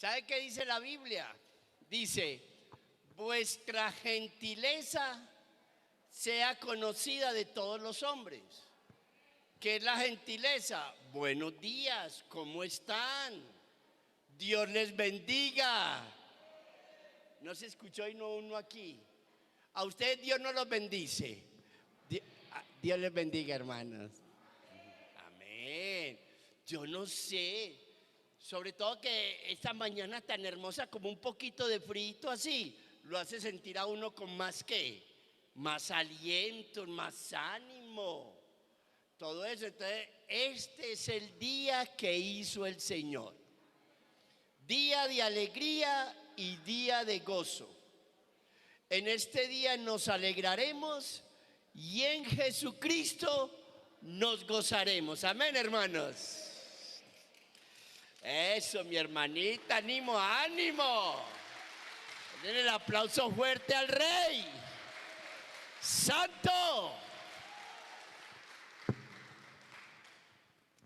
¿Sabe qué dice la Biblia? Dice, vuestra gentileza sea conocida de todos los hombres. ¿Qué es la gentileza? Buenos días, ¿cómo están? Dios les bendiga. No se escuchó y no uno aquí. A ustedes Dios no los bendice. Dios les bendiga, hermanos. Amén. Yo no sé. Sobre todo que esta mañana tan hermosa, como un poquito de frito así, lo hace sentir a uno con más ¿qué? Más aliento, más ánimo. Todo eso. Entonces, este es el día que hizo el Señor. Día de alegría y día de gozo. En este día nos alegraremos y en Jesucristo nos gozaremos. Amén, hermanos. Eso, mi hermanita, ánimo, ánimo. Den el aplauso fuerte al Rey. ¡Santo!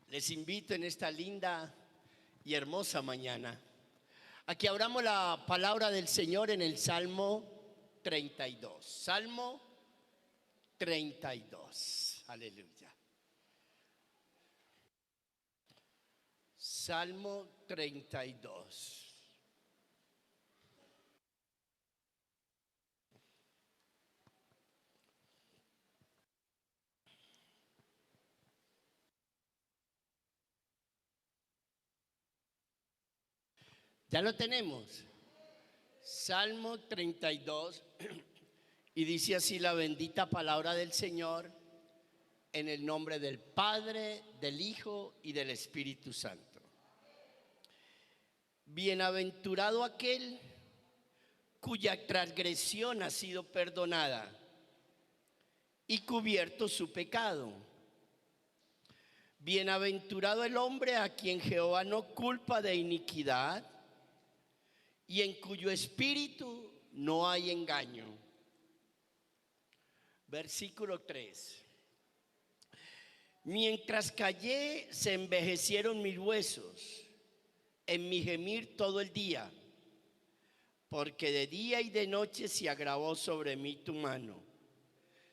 Les invito en esta linda y hermosa mañana a que abramos la palabra del Señor en el Salmo 32. Salmo 32. Aleluya. Salmo 32. Ya lo tenemos. Salmo 32. Y dice así la bendita palabra del Señor en el nombre del Padre, del Hijo y del Espíritu Santo. Bienaventurado aquel cuya transgresión ha sido perdonada y cubierto su pecado. Bienaventurado el hombre a quien Jehová no culpa de iniquidad y en cuyo espíritu no hay engaño. Versículo 3. Mientras callé, se envejecieron mis huesos en mi gemir todo el día, porque de día y de noche se agravó sobre mí tu mano.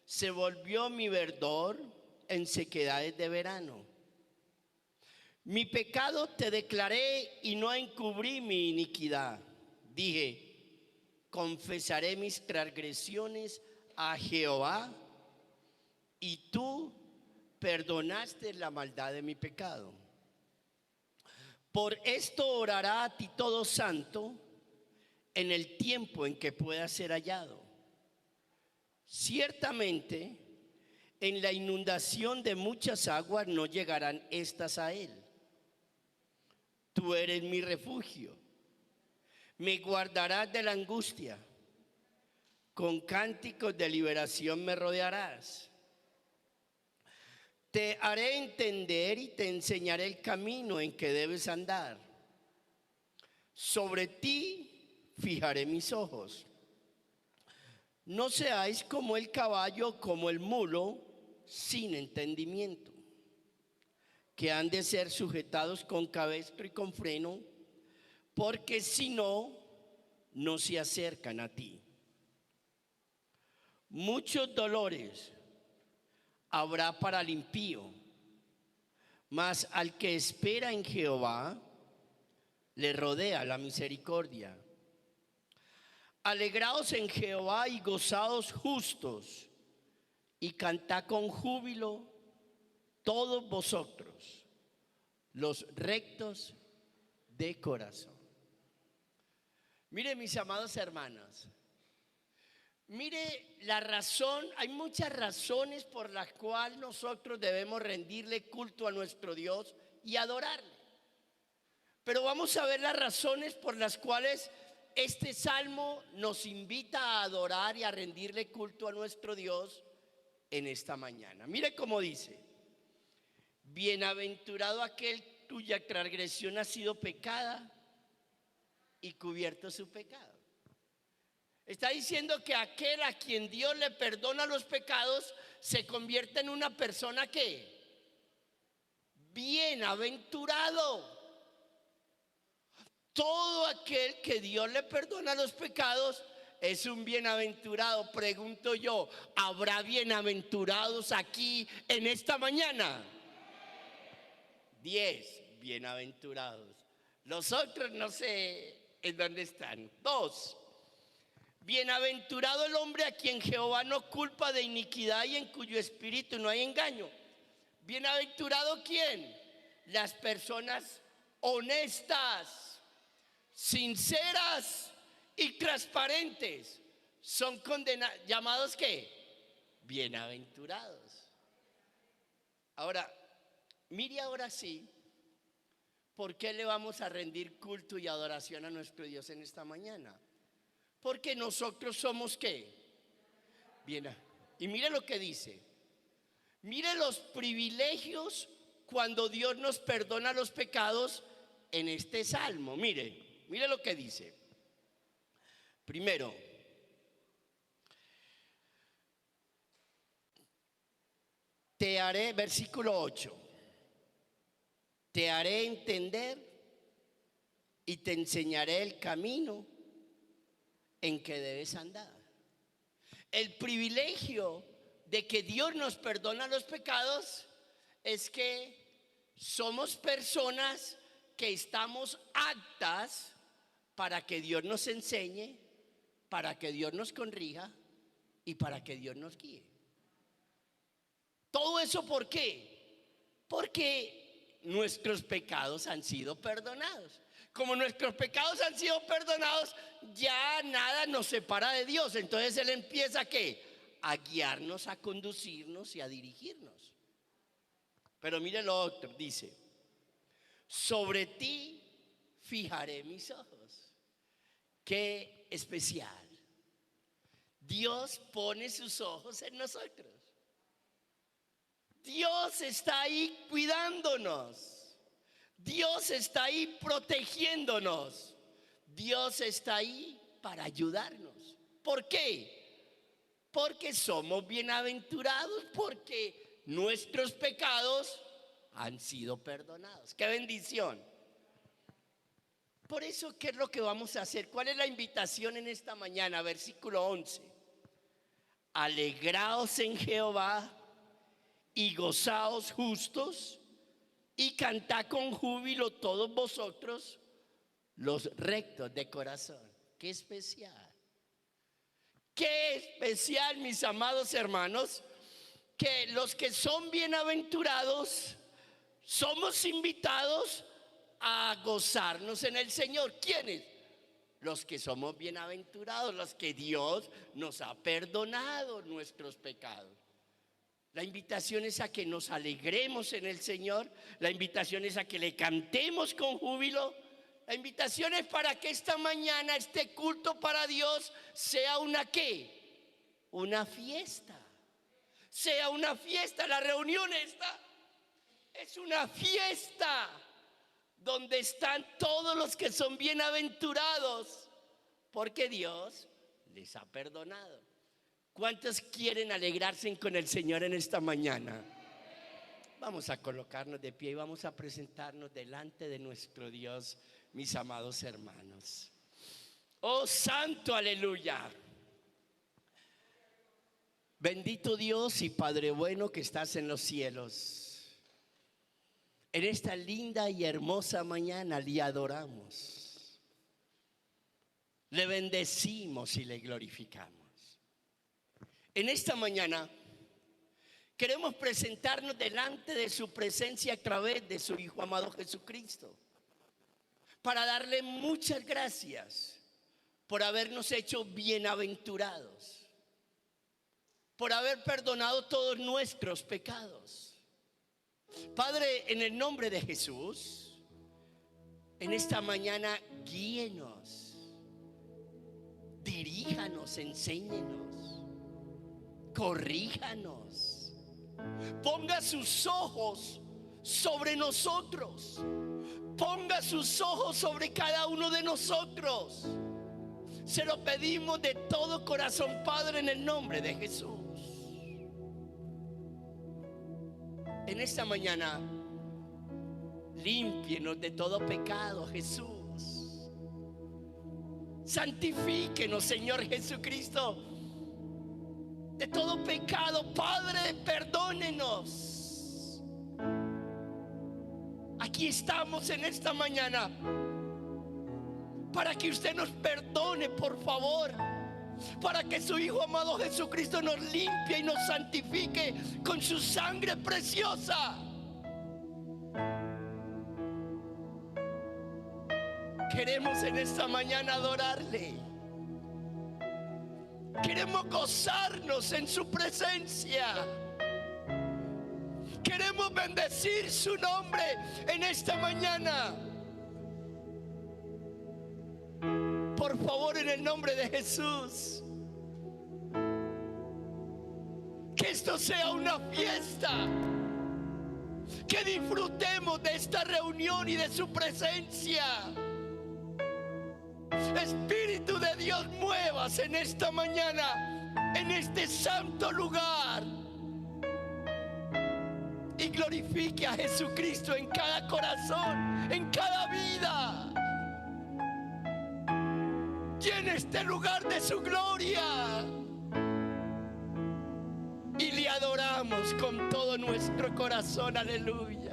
Se volvió mi verdor en sequedades de verano. Mi pecado te declaré y no encubrí mi iniquidad. Dije, confesaré mis transgresiones a Jehová, y tú perdonaste la maldad de mi pecado. Por esto orará a ti todo santo en el tiempo en que pueda ser hallado. Ciertamente, en la inundación de muchas aguas no llegarán estas a él. Tú eres mi refugio, me guardarás de la angustia, con cánticos de liberación me rodearás. Te haré entender y te enseñaré el camino en que debes andar. Sobre ti fijaré mis ojos. No seáis como el caballo, como el mulo, sin entendimiento, que han de ser sujetados con cabestro y con freno, porque si no, no se acercan a ti. Muchos dolores habrá para el impío, mas al que espera en Jehová le rodea la misericordia. Alegraos en Jehová y gozaos justos, y cantad con júbilo todos vosotros, los rectos de corazón. Mire, mis amados hermanos, mire la razón, hay muchas razones por las cuales nosotros debemos rendirle culto a nuestro Dios y adorarle. Pero vamos a ver las razones por las cuales este salmo nos invita a adorar y a rendirle culto a nuestro Dios en esta mañana. Mire cómo dice: bienaventurado aquel cuya transgresión ha sido pecada y cubierto su pecado. Está diciendo que aquel a quien Dios le perdona los pecados se convierte en una persona que bienaventurado. Todo aquel que Dios le perdona los pecados es un bienaventurado. Pregunto yo, ¿habrá bienaventurados aquí en esta mañana? 10 bienaventurados. Los otros no sé en dónde están. 2. Bienaventurado el hombre a quien Jehová no culpa de iniquidad y en cuyo espíritu no hay engaño. ¿Bienaventurado quién? Las personas honestas, sinceras y transparentes. Son llamados ¿qué? Bienaventurados. Ahora, mire ahora sí, ¿por qué le vamos a rendir culto y adoración a nuestro Dios en esta mañana? Porque nosotros somos ¿qué? Bien. Y mire lo que dice. Mire los privilegios cuando Dios nos perdona los pecados en este salmo. Mire lo que dice. Primero, te haré, versículo 8, te haré entender y te enseñaré el camino en que debes andar. El privilegio de que Dios nos perdona los pecados es que somos personas que estamos aptas para que Dios nos enseñe, para que Dios nos corrija y para que Dios nos guíe. ¿Todo eso por qué? Porque nuestros pecados han sido perdonados. Como nuestros pecados han sido perdonados, ya nada nos separa de Dios. Entonces Él empieza ¿qué? A guiarnos, a conducirnos y a dirigirnos. Pero mire lo otro, dice, sobre ti fijaré mis ojos. Qué especial. Dios pone sus ojos en nosotros. Dios está ahí cuidándonos. Dios está ahí protegiéndonos. Dios está ahí para ayudarnos. ¿Por qué? Porque somos bienaventurados, porque nuestros pecados han sido perdonados. ¡Qué bendición! Por eso, ¿qué es lo que vamos a hacer? ¿Cuál es la invitación en esta mañana? Versículo 11. Alegraos en Jehová y gozaos justos y cantad con júbilo todos vosotros los rectos de corazón. ¡Qué especial! ¡Qué especial, mis amados hermanos! Que los que son bienaventurados somos invitados a gozarnos en el Señor. ¿Quiénes? Los que somos bienaventurados, los que Dios nos ha perdonado nuestros pecados. La invitación es a que nos alegremos en el Señor. La invitación es a que le cantemos con júbilo. La invitación es para que esta mañana este culto para Dios sea una ¿qué? Una fiesta. Sea una fiesta. La reunión esta es una fiesta donde están todos los que son bienaventurados porque Dios les ha perdonado. ¿Cuántos quieren alegrarse con el Señor en esta mañana? Vamos a colocarnos de pie y vamos a presentarnos delante de nuestro Dios, mis amados hermanos. Oh santo, aleluya. Bendito Dios y Padre bueno que estás en los cielos. En esta linda y hermosa mañana le adoramos, le bendecimos y le glorificamos. En esta mañana queremos presentarnos delante de su presencia a través de su Hijo amado Jesucristo, para darle muchas gracias por habernos hecho bienaventurados, por haber perdonado todos nuestros pecados. Padre, en el nombre de Jesús, en esta mañana guíenos, diríjanos, enséñenos, corríjanos, ponga sus ojos sobre nosotros, ponga sus ojos sobre cada uno de nosotros. Se lo pedimos de todo corazón, Padre, en el nombre de Jesús. En esta mañana, límpienos de todo pecado, Jesús. Santifíquenos, Señor Jesucristo, de todo pecado. Padre, perdónenos. Aquí estamos en esta mañana para que usted nos perdone, por favor, para que su Hijo amado Jesucristo nos limpie y nos santifique con su sangre preciosa. Queremos en esta mañana adorarle. Queremos gozarnos en su presencia. Queremos bendecir su nombre en esta mañana. Por favor, en el nombre de Jesús, que esto sea una fiesta, que disfrutemos de esta reunión y de su presencia. Espíritu de Dios, muevas en esta mañana, en este santo lugar, y glorifique a Jesucristo en cada corazón, en cada vida. Llene este lugar de su gloria y le adoramos con todo nuestro corazón. Aleluya.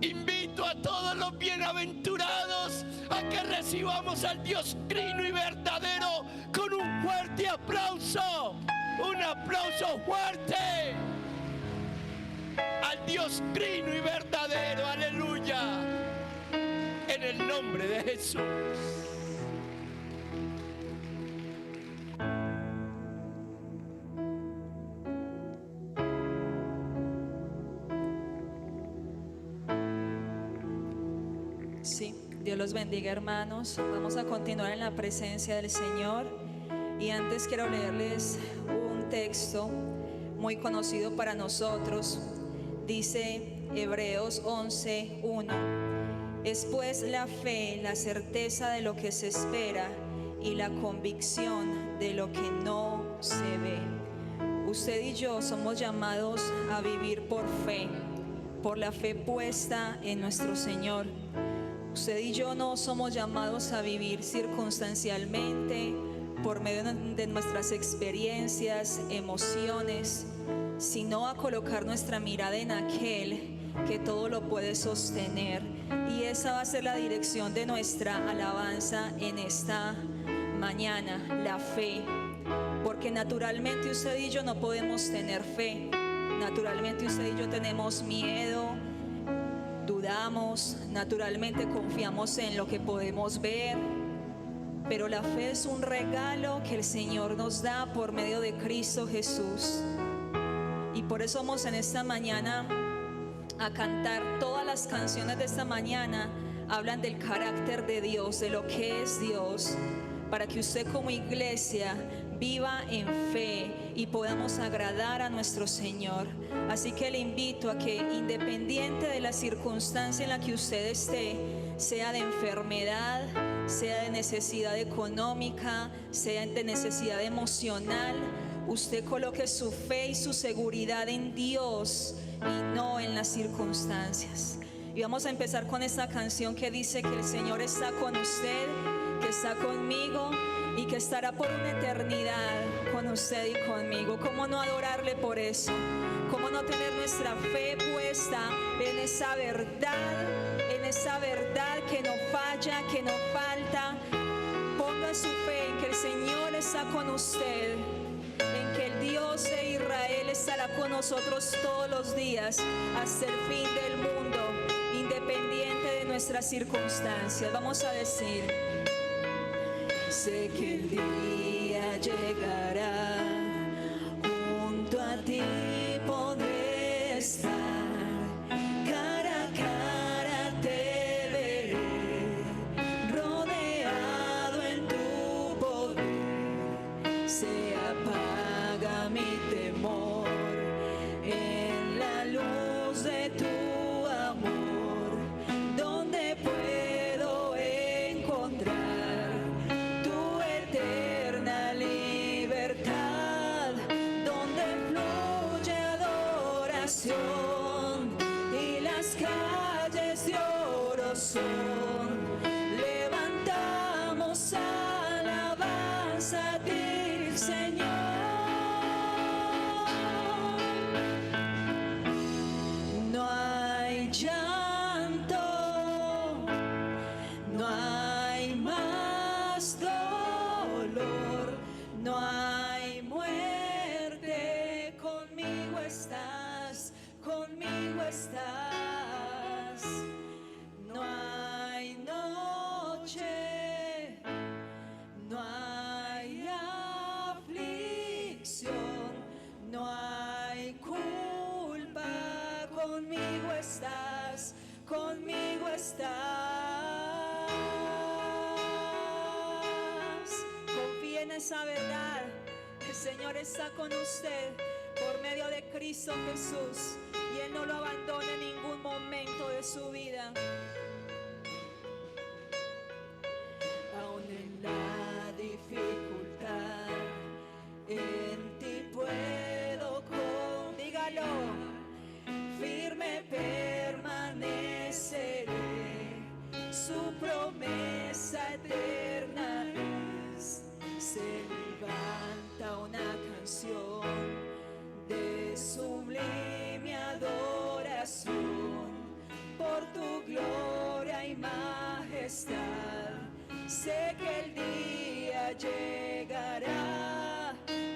Invito a todos los bienaventurados a que recibamos al Dios trino y verdadero con un fuerte aplauso. Un aplauso fuerte al Dios trino y verdadero. Aleluya. En el nombre de Jesús. Sí, Dios los bendiga, hermanos. Vamos a continuar en la presencia del Señor. Y antes quiero leerles un texto muy conocido para nosotros. Dice Hebreos 11:1. Es pues la fe, la certeza de lo que se espera y la convicción de lo que no se ve. Usted y yo somos llamados a vivir por fe, por la fe puesta en nuestro Señor. Usted y yo no somos llamados a vivir circunstancialmente, por medio de nuestras experiencias, emociones, sino a colocar nuestra mirada en aquel que todo lo puede sostener. Y esa va a ser la dirección de nuestra alabanza en esta mañana, la fe. Porque naturalmente usted y yo no podemos tener fe. Naturalmente usted y yo tenemos miedo, dudamos, naturalmente confiamos en lo que podemos ver. Pero la fe es un regalo que el Señor nos da por medio de Cristo Jesús. Y por eso vamos en esta mañana a cantar. Todas las canciones de esta mañana hablan del carácter de Dios, de lo que es Dios, para que usted como iglesia viva en fe y podamos agradar a nuestro Señor. Así que le invito a que, independiente de la circunstancia en la que usted esté, sea de enfermedad, sea de necesidad económica, sea de necesidad emocional, usted coloque su fe y su seguridad en Dios y no en las circunstancias. Y vamos a empezar con esta canción que dice que el Señor está con usted, que está conmigo y que estará por una eternidad con usted y conmigo. ¿Cómo no adorarle por eso? ¿Cómo no tener nuestra fe puesta en esa verdad que no falla, que no falta? Ponga su fe en que el Señor está con usted, en que el Dios de Israel estará con nosotros todos los días hasta el fin del mundo, independiente de nuestras circunstancias. Vamos a decir: sé que el día llegará, junto a ti podré estar, cara a cara te veré, rodeado en tu poder. Se apaga mi temor en la luz de tu amor, donde puedo encontrar tu eterna libertad, donde fluye adoración. esa verdad. El Señor está con usted por medio de Cristo Jesús y Él no lo abandona en ningún momento de su vida. Aún en la dificultad, en ti puedo dígalo, firme permaneceré, su promesa eterna es. Se levanta una canción de sublime adoración por tu gloria y majestad. Sé que el día llegará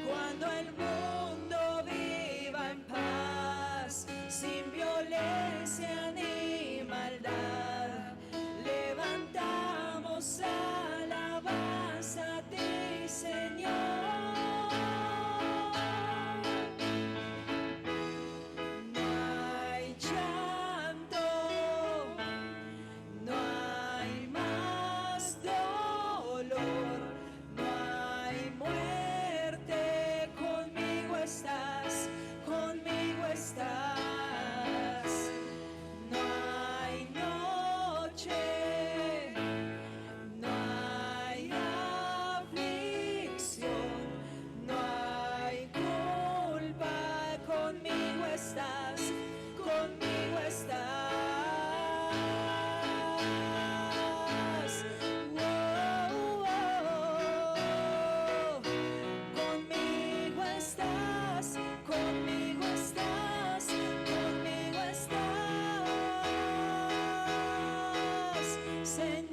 cuando el mundo viva en paz, sin violencia ni maldad. Levantamos alabanza a ti, Señor. No hay llanto, no hay más dolor, no hay muerte. Conmigo estás, conmigo estás. No hay noche, no hay aflicción, no hay culpa. Conmigo estás, conmigo estás. Oh, oh, oh. Conmigo estás, conmigo estás, conmigo estás, Señor.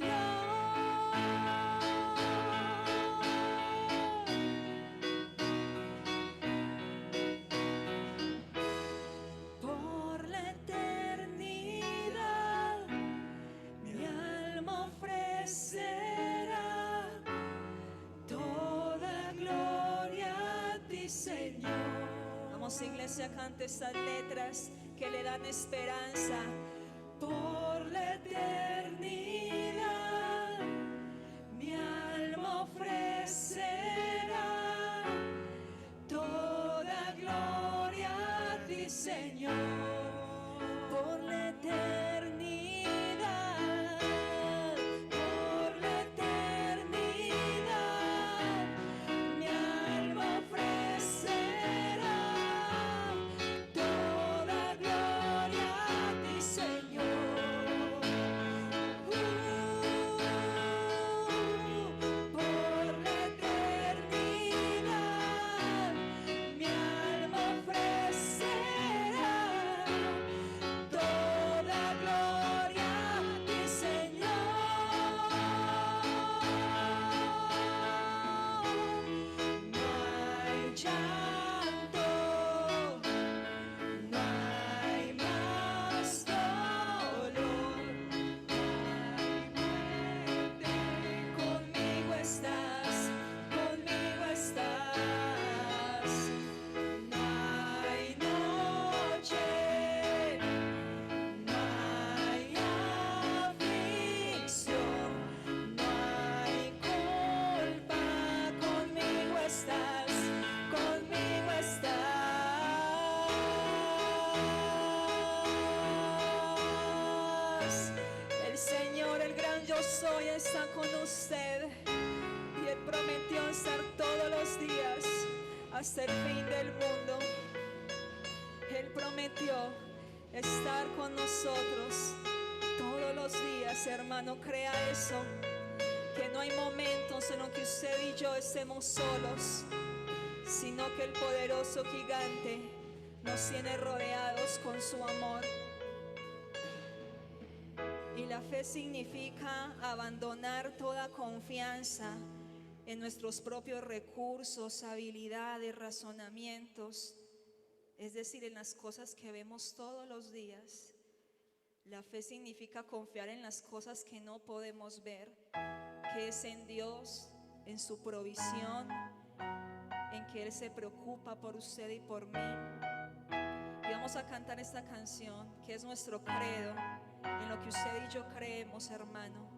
Por la eternidad, mi alma ofrecerá toda gloria a ti, Señor. Vamos, iglesia, cante estas letras que le dan esperanza. Por la eternidad, mi alma ofrecerá toda gloria a ti, Señor. Por la eternidad, por la eternidad, mi alma ofrecerá toda gloria a ti, Señor. Por la eternidad, mi alma ofrecerá toda gloria a ti, Señor. No hay llanto, no hay más dolor, no hay muerte. Conmigo estás, conmigo estás. No hay noche, no hay aflicción, no hay culpa. Conmigo estás, conmigo estás. El Señor, el gran yo soy, está con usted y Él prometió estar todos los días hasta el fin del mundo. Él prometió estar con nosotros todos los días, hermano. Crea eso, que no hay momentos en los que usted y yo estemos solos, sino que el poderoso gigante nos tiene rodeados con su amor. Y la fe significa abandonar toda confianza en nuestros propios recursos, habilidades, razonamientos, es decir, en las cosas que vemos todos los días. La fe significa confiar en las cosas que no podemos ver, que es en Dios, en su provisión, en que Él se preocupa por usted y por mí. Y vamos a cantar esta canción que es nuestro credo, en lo que usted y yo creemos, hermano.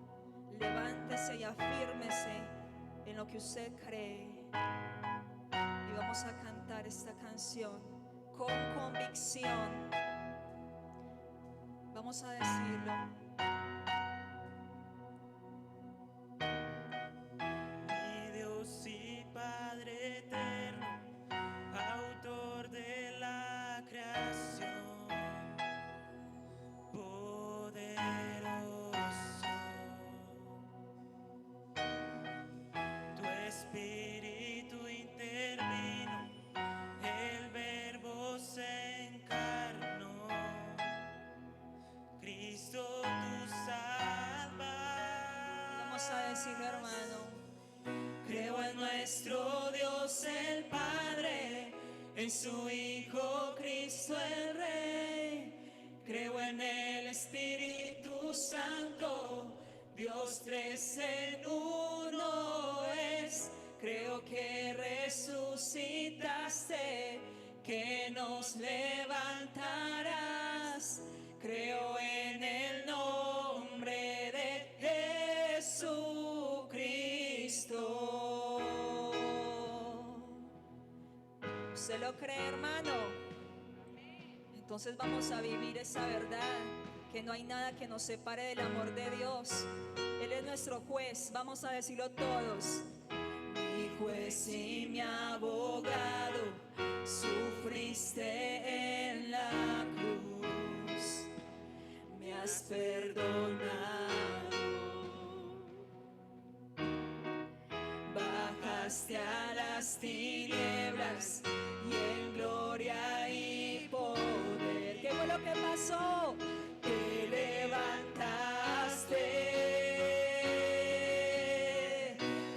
Levántese y afírmese en lo que usted cree. Y vamos a cantar esta canción con convicción. Vamos a decirlo. Mi Dios y Padre eterno, autor de la creación, poderoso, tu espíritu intervino, el verbo se encarnó, Cristo tu Salvador. Vamos a decirlo, hermano. Creo en nuestro Dios el Padre, en su Hijo Cristo el Rey. Creo en el Espíritu Santo, Dios tres en uno es. Creo que resucitaste, que nos levantarás. Creo en el nombre de Jesucristo. ¿Usted lo cree, hermano? Entonces vamos a vivir esa verdad, que no hay nada que nos separe del amor de Dios. Él es nuestro juez, vamos a decirlo todos. Mi juez y mi abogado, sufriste en la cruz, me has perdonado, bajaste a las tinieblas y en gloria y poder. ¿Qué fue lo que pasó? Te levantaste.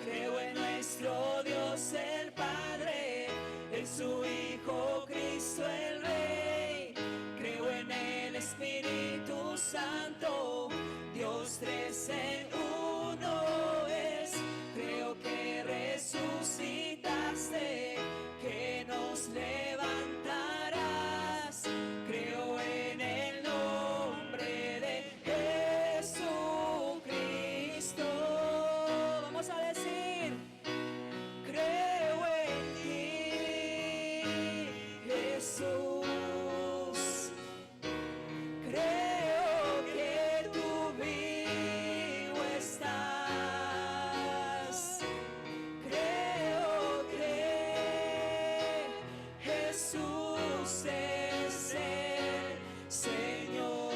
Creo en nuestro Dios el Padre, en su Hijo Cristo el Rey. Creo en el Espíritu Santo, Dios tres en uno es. Creo que resucitaste, que nos levantarás. Creo en el nombre de Jesucristo. Vamos a decir. Creo en ti, Jesús. Creo que tú vivo estás. Creo que Jesús es el Señor.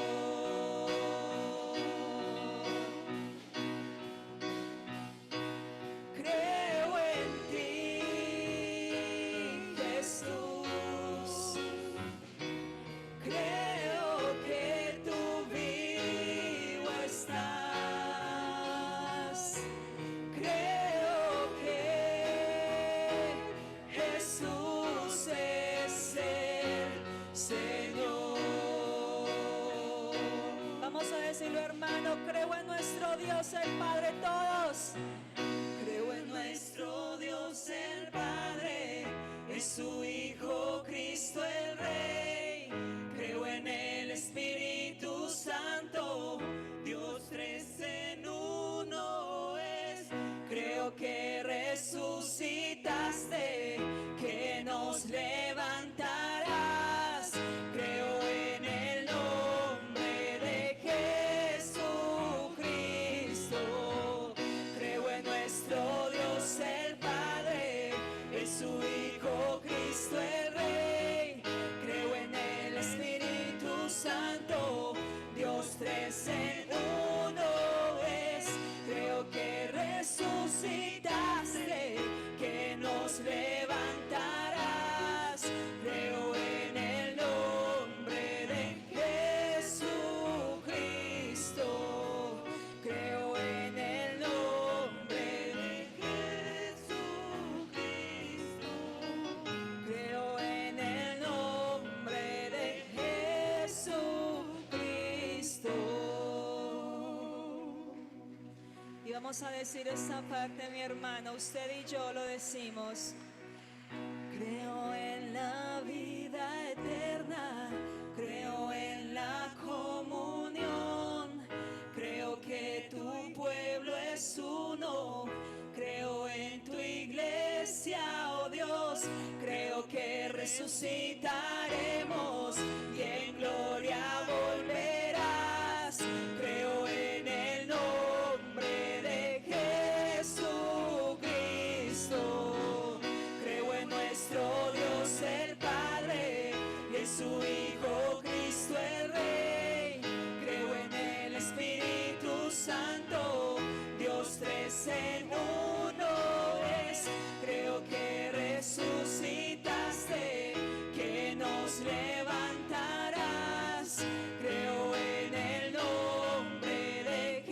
Creo en ti, Jesús. Creo que tú vivo estás. Creo que Jesús es el Señor. Vamos a decirlo, hermano. Creo en nuestro Dios el Padre, todos. Creo en nuestro Dios el Padre, en su Hijo Cristo el Rey. Creo en el Espíritu Santo, Dios tres en uno es. Creo que resucitaste, que nos levantarás. Creo en el nombre de Jesucristo. Creo en nuestro Dios el Padre, en su Hijo Cristo el Rey. Creo en el Espíritu Santo, Dios tres en uno es. Creo que resucitaste, que nos levantarás. Creo en el nombre de Jesucristo. Creo en el nombre de Jesucristo. Creo en el nombre de Jesucristo. Y vamos a decir esta parte, mi hermano. Usted y yo lo decimos. Creo en la vida eterna, creo en la comunión, creo que tu pueblo es uno, creo en tu iglesia, resucitaremos y en gloria volverás. Creo en el nombre de Jesucristo. Creo en nuestro Dios el Padre y en su Hijo Cristo el Rey. Creo en el Espíritu Santo, Dios tres en uno es. Creo que resucitaste, que nos levantarás. Creo en el nombre de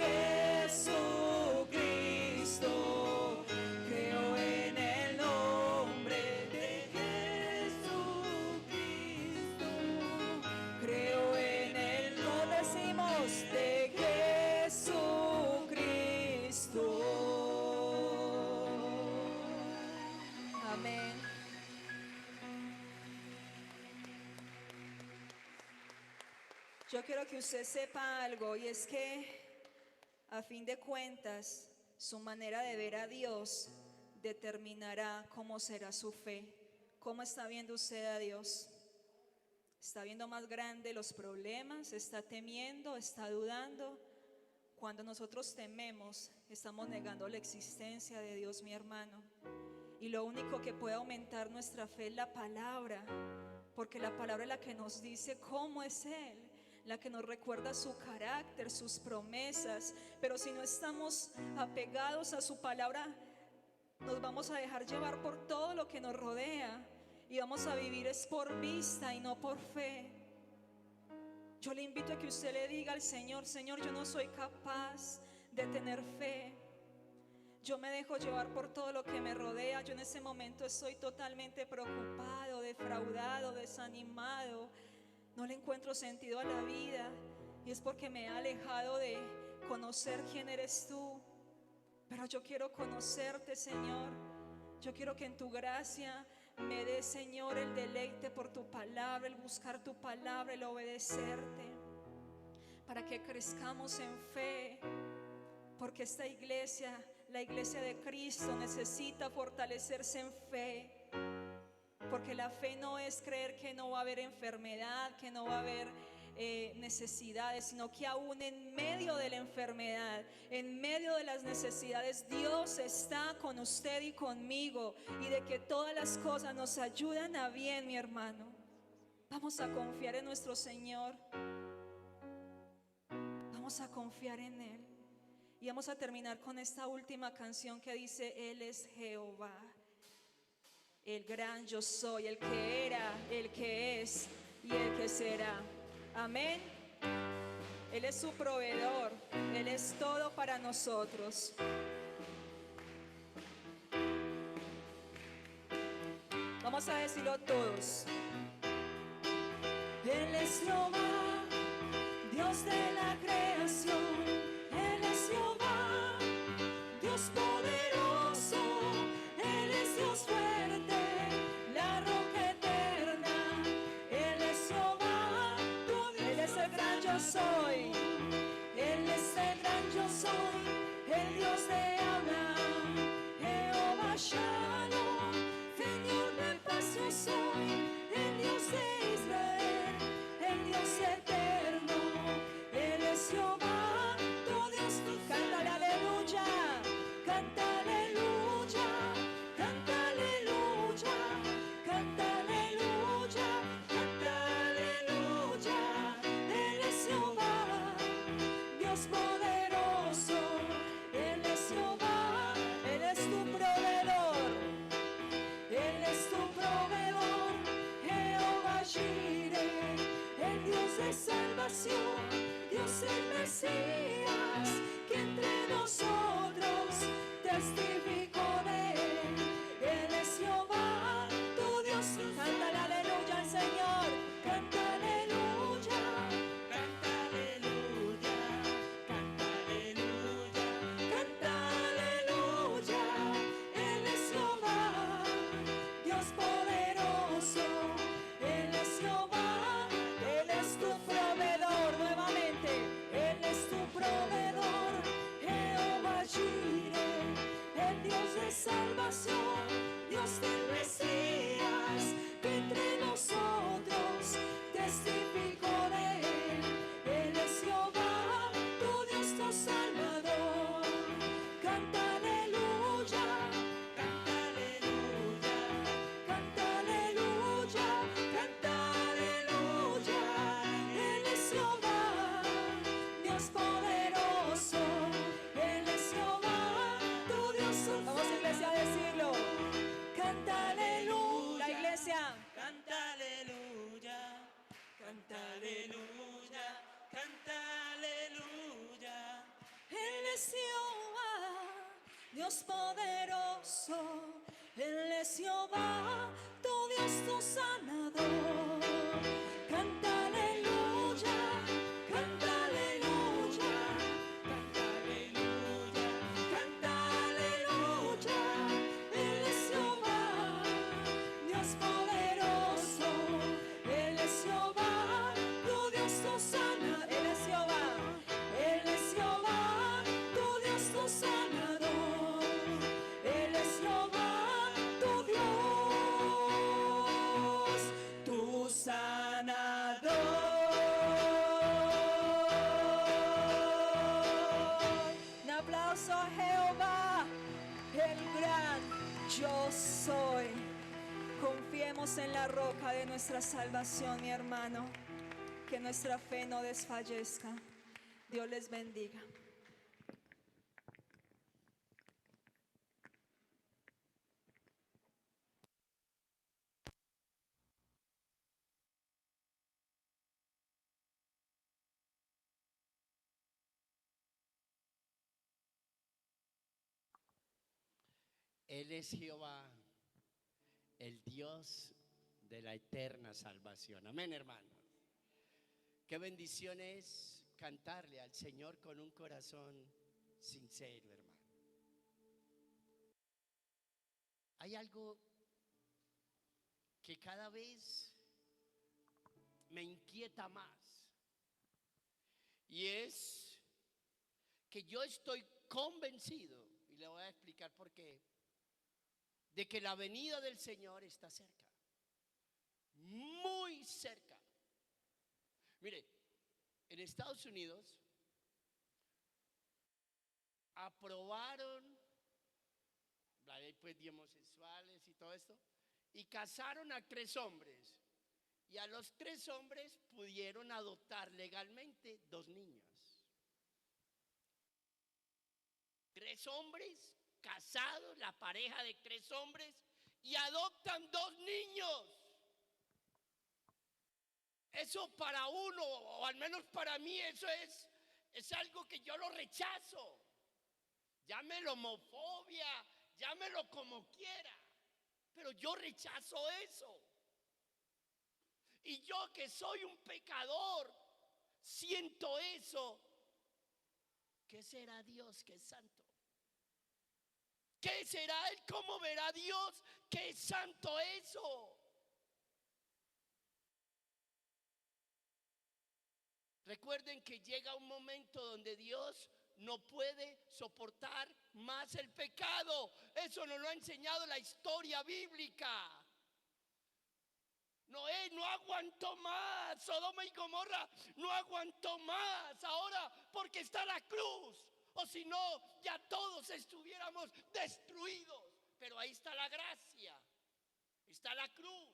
Jesucristo. Creo en el nombre de Jesucristo. Creo en el nombre, decimos, de Jesucristo. Amén. Yo quiero que usted sepa algo, y es que a fin de cuentas su manera de ver a Dios determinará cómo será su fe. ¿Cómo está viendo usted a Dios? ¿Está viendo más grande los problemas? ¿Está temiendo? ¿Está dudando? Cuando nosotros tememos, estamos negando la existencia de Dios, mi hermano. Y lo único que puede aumentar nuestra fe es la palabra, porque la palabra es la que nos dice cómo es Él, la que nos recuerda su carácter, sus promesas. Pero si no estamos apegados a su palabra, nos vamos a dejar llevar por todo lo que nos rodea y vamos a vivir es por vista y no por fe. Yo le invito a que usted le diga al Señor: Señor, yo no soy capaz de tener fe. Yo me dejo llevar por todo lo que me rodea. Yo en ese momento estoy totalmente preocupado, defraudado, desanimado. No le encuentro sentido a la vida, y es porque me he alejado de conocer quién eres tú. Pero yo quiero conocerte, Señor. Yo quiero que en tu gracia me des, Señor, el deleite por tu palabra, el buscar tu palabra, el obedecerte, para que crezcamos en fe. Porque esta iglesia, la iglesia de Cristo, necesita fortalecerse en fe. Porque la fe no es creer que no va a haber enfermedad, que no va a haber necesidades, sino que aún en medio de la enfermedad, en medio de las necesidades, Dios está con usted y conmigo, y de que todas las cosas nos ayudan a bien, mi hermano. Vamos a confiar en nuestro Señor. Vamos a confiar en Él. Y vamos a terminar con esta última canción que dice: Él es Jehová, el gran yo soy, el que era, el que es y el que será. Amén. Él es su proveedor, Él es todo para nosotros. Vamos a decirlo todos. Él es Jehová, Dios de la creación. Él es Jehová, Dios poderoso. Él es Dios fuerte, la roca eterna. Él es Jehová, tu Dios. Él es el gran yo soy. Él es el gran yo soy, el Dios de Abraham. Jehová Shalom, Señor de paz yo soy. El Dios de Israel, el Dios eterno. Él es Jehová, tu Dios, tu Cántale aleluya. canta aleluya, canta aleluya, canta aleluya, canta aleluya. Él es Jehová, Dios poderoso. Él es Jehová. es Jehová, Dios poderoso. Él es Jehová, tu Dios, tu sanador. Canta aleluya, canta aleluya, canta aleluya. Él es Jehová, Dios poderoso. Él es Jehová, tu Dios, tu sanador. Él es Jehová, Él es Jehová, tu Dios, tu sanador. Él es Jehová, tu Dios, tu sanador. Un aplauso a Jehová, el gran yo soy. Confiemos en la roca de nuestra salvación, mi hermano. Que nuestra fe no desfallezca. Dios les bendiga. Él es Jehová, el Dios de la eterna salvación. Amén, hermanos. Qué bendición es cantarle al Señor con un corazón sincero, hermano. Hay algo que cada vez me inquieta más, y es que yo estoy convencido, y le voy a explicar por qué, de que la venida del Señor está cerca, muy cerca. Mire, en Estados Unidos aprobaron la ley pues de homosexuales y todo esto, y casaron a 3 hombres, y a los 3 hombres pudieron adoptar legalmente 2 niños. 3 hombres casados, la pareja de 3 hombres, y adoptan 2 niños. Eso para uno, o al menos para mí, eso es algo que yo lo rechazo. Llámelo homofobia, llámelo como quiera, pero yo rechazo eso. Y yo, que soy un pecador, siento eso. ¿Qué será Dios que es santo? ¿Qué será Él? ¿Cómo verá Dios que es santo eso? Recuerden que llega un momento donde Dios no puede soportar más el pecado. Eso nos lo ha enseñado la historia bíblica. Noé no aguantó más, Sodoma y Gomorra no aguantó más ahora porque está la cruz. O si no, ya todos estuviéramos destruidos. Pero ahí está la gracia, está la cruz.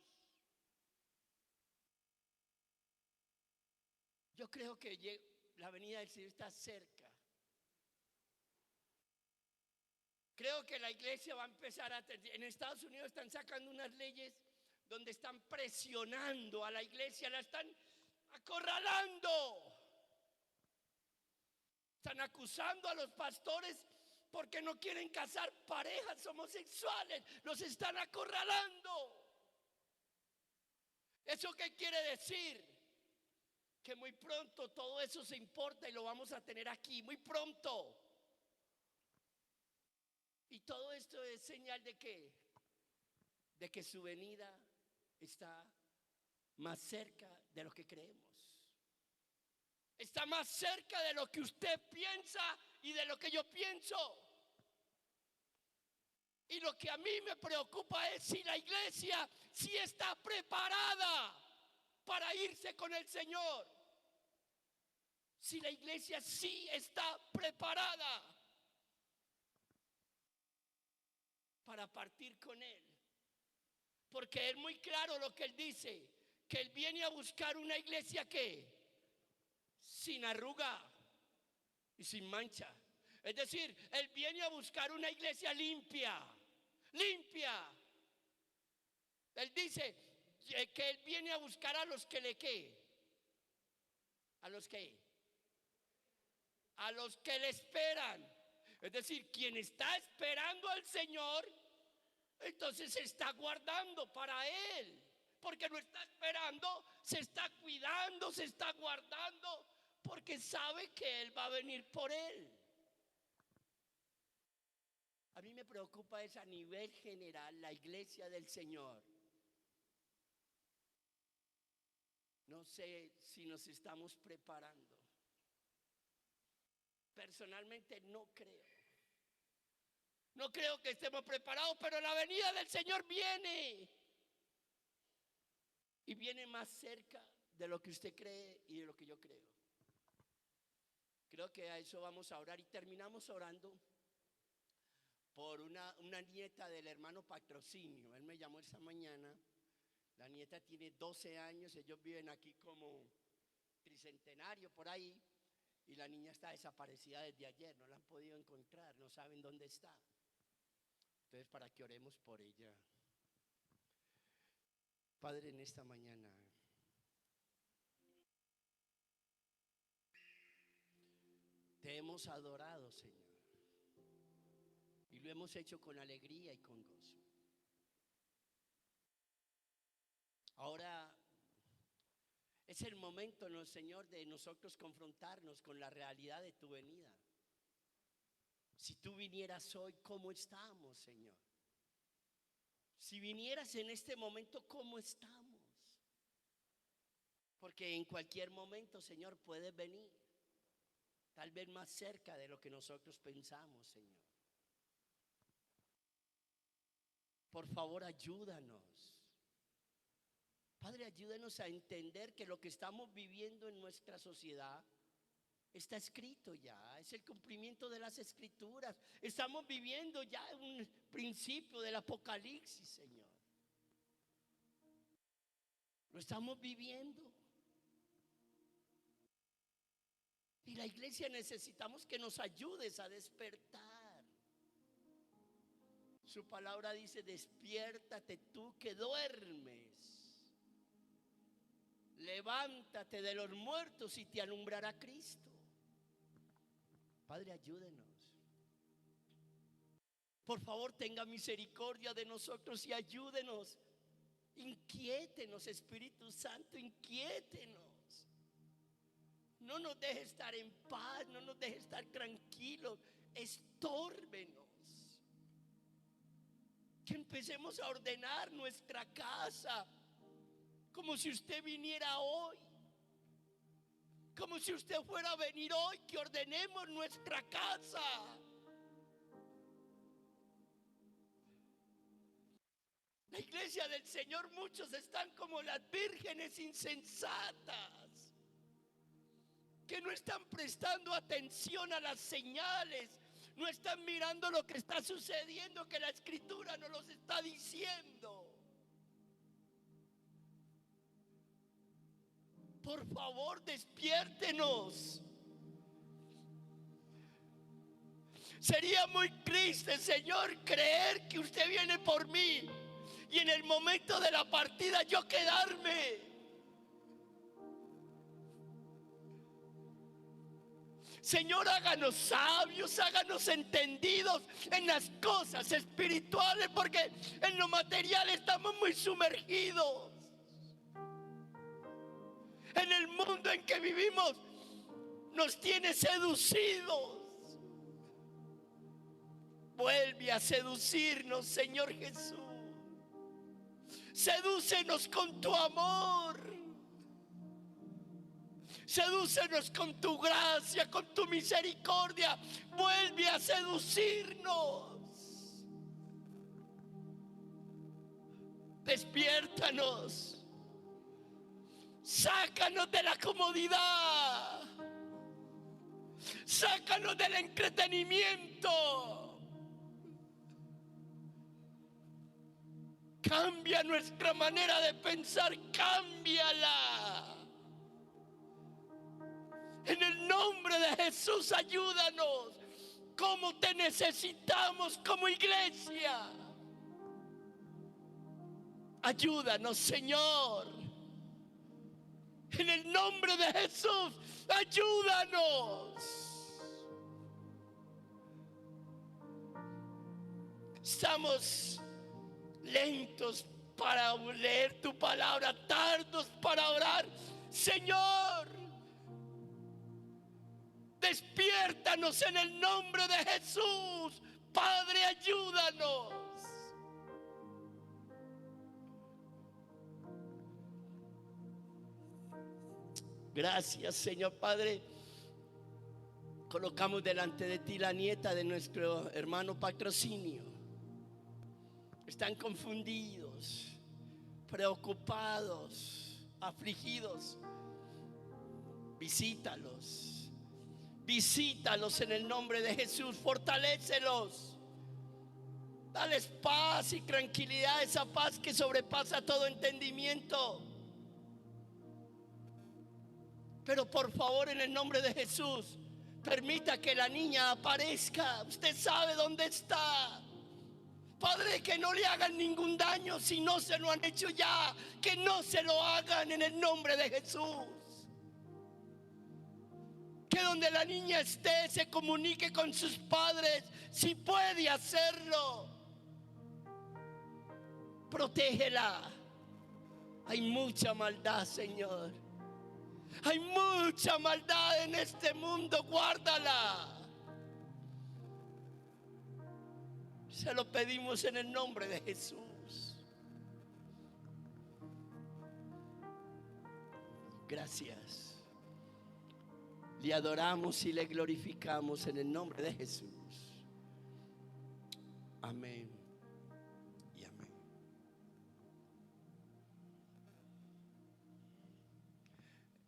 Yo creo que la venida del Señor está cerca. Creo que la iglesia va a empezar en Estados Unidos están sacando unas leyes donde están presionando a la iglesia, la están acorralando. Están acusando a los pastores porque no quieren casar parejas homosexuales. Los están acorralando. ¿Eso qué quiere decir? Que muy pronto todo eso se importa y lo vamos a tener aquí, muy pronto. Y todo esto es señal de ¿qué? De que su venida está más cerca de lo que creemos. Está más cerca de lo que usted piensa y de lo que yo pienso. Y lo que a mí me preocupa es si la iglesia sí está preparada para irse con el Señor. Si la iglesia sí está preparada para partir con Él. Porque es muy claro lo que Él dice, que Él viene a buscar una iglesia que sin arruga y sin mancha. Es decir, Él viene a buscar una iglesia limpia, limpia. Él dice que Él viene a buscar a los que le ¿qué? ¿A los qué? A los que le esperan. Es decir, quien está esperando al Señor, entonces se está guardando para Él. Porque no está esperando, se está cuidando, se está guardando, porque sabe que Él va a venir por él. A mí me preocupa es a nivel general la iglesia del Señor. No sé si nos estamos preparando. Personalmente no creo. No creo que estemos preparados, pero la venida del Señor viene. Y viene más cerca de lo que usted cree y de lo que yo creo. Creo que a eso vamos a orar y terminamos orando por una nieta del hermano Patrocinio. Él me llamó esta mañana. La nieta tiene 12 años, ellos viven aquí como tricentenario por ahí. Y la niña está desaparecida desde ayer, no la han podido encontrar, no saben dónde está. Entonces, para que oremos por ella. Padre, en esta mañana te hemos adorado, Señor, y lo hemos hecho con alegría y con gozo. Ahora es el momento, ¿no, Señor, de nosotros confrontarnos con la realidad de tu venida. Si tú vinieras hoy, ¿cómo estamos, Señor? Si vinieras en este momento, ¿cómo estamos? Porque en cualquier momento, Señor, puedes venir. Tal vez más cerca de lo que nosotros pensamos, Señor. Por favor, ayúdanos. Padre, ayúdanos a entender que lo que estamos viviendo en nuestra sociedad está escrito ya, es el cumplimiento de las escrituras. Estamos viviendo ya un principio del Apocalipsis, Señor. Lo estamos viviendo. Y la iglesia necesitamos que nos ayudes a despertar. Su palabra dice: despiértate tú que duermes. Levántate de los muertos y te alumbrará Cristo. Padre, ayúdenos. Por favor, tenga misericordia de nosotros y ayúdenos. Inquiétenos, Espíritu Santo, inquiétenos. No nos deje estar en paz, no nos deje estar tranquilos. Estórbenos. Que empecemos a ordenar nuestra casa como si usted viniera hoy. Como si usted fuera a venir hoy, que ordenemos nuestra casa. La iglesia del Señor, muchos están como las vírgenes insensatas, que no están prestando atención a las señales, no están mirando lo que está sucediendo, que la Escritura nos los está diciendo. Por favor, despiértenos. Sería muy triste, Señor, creer que usted viene por mí y en el momento de la partida yo quedarme. Señor, háganos sabios, háganos entendidos en las cosas espirituales, porque en lo material estamos muy sumergidos. En el mundo en que vivimos nos tiene seducidos. Vuelve a seducirnos, Señor Jesús. Sedúcenos con tu amor. Sedúcenos con tu gracia, con tu misericordia. Vuelve a seducirnos. Despiértanos. Sácanos de la comodidad. Sácanos del entretenimiento. Cambia nuestra manera de pensar, cámbiala. En el nombre de Jesús, ayúdanos. Como te necesitamos como iglesia. Ayúdanos, Señor. En el nombre de Jesús, ayúdanos. Estamos lentos para leer tu palabra, tardos para orar. Señor, despiértanos en el nombre de Jesús. Padre, ayúdanos. Gracias, Señor Padre. Colocamos delante de ti la nieta de nuestro hermano Patrocinio. Están confundidos, preocupados, afligidos. Visítalos. Visítalos en el nombre de Jesús. Fortalécelos. Dales paz y tranquilidad, esa paz que sobrepasa todo entendimiento. Pero por favor, en el nombre de Jesús, permita que la niña aparezca. Usted sabe dónde está. Padre, que no le hagan ningún daño si no se lo han hecho ya. Que no se lo hagan en el nombre de Jesús. Que donde la niña esté se comunique con sus padres, si puede hacerlo. Protégela. Hay mucha maldad, Señor. Hay mucha maldad en este mundo. Guárdala. Se lo pedimos en el nombre de Jesús. Gracias. Le adoramos y le glorificamos en el nombre de Jesús. Amén y amén.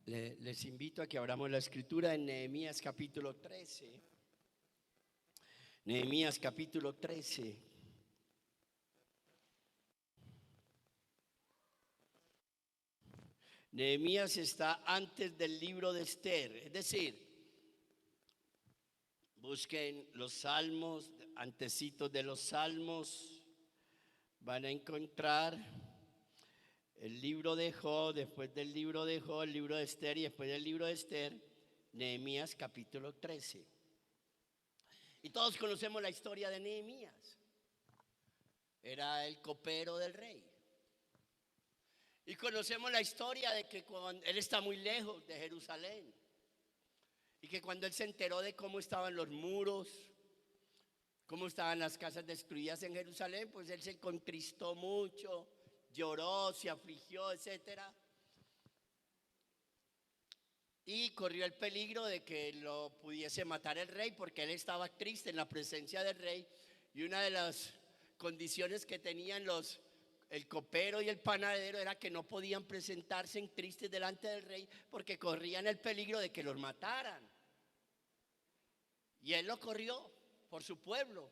Les invito a que abramos la escritura en Nehemías capítulo 13. Nehemías capítulo 13. Nehemías está antes del libro de Esther, es decir, busquen los salmos, antecitos de los salmos, van a encontrar el libro de Job, después del libro de Job, el libro de Esther y después del libro de Esther, Nehemías capítulo 13. Y todos conocemos la historia de Nehemías. Era el copero del rey. Y conocemos la historia de que cuando él está muy lejos de Jerusalén. Y que cuando él se enteró de cómo estaban los muros, cómo estaban las casas destruidas en Jerusalén, pues él se contristó mucho, lloró, se afligió, etcétera. Y corrió el peligro de que lo pudiese matar el rey, porque él estaba triste en la presencia del rey. Y una de las condiciones que tenían el copero y el panadero era que no podían presentarse en tristes delante del rey, porque corrían el peligro de que los mataran. Y él lo corrió por su pueblo.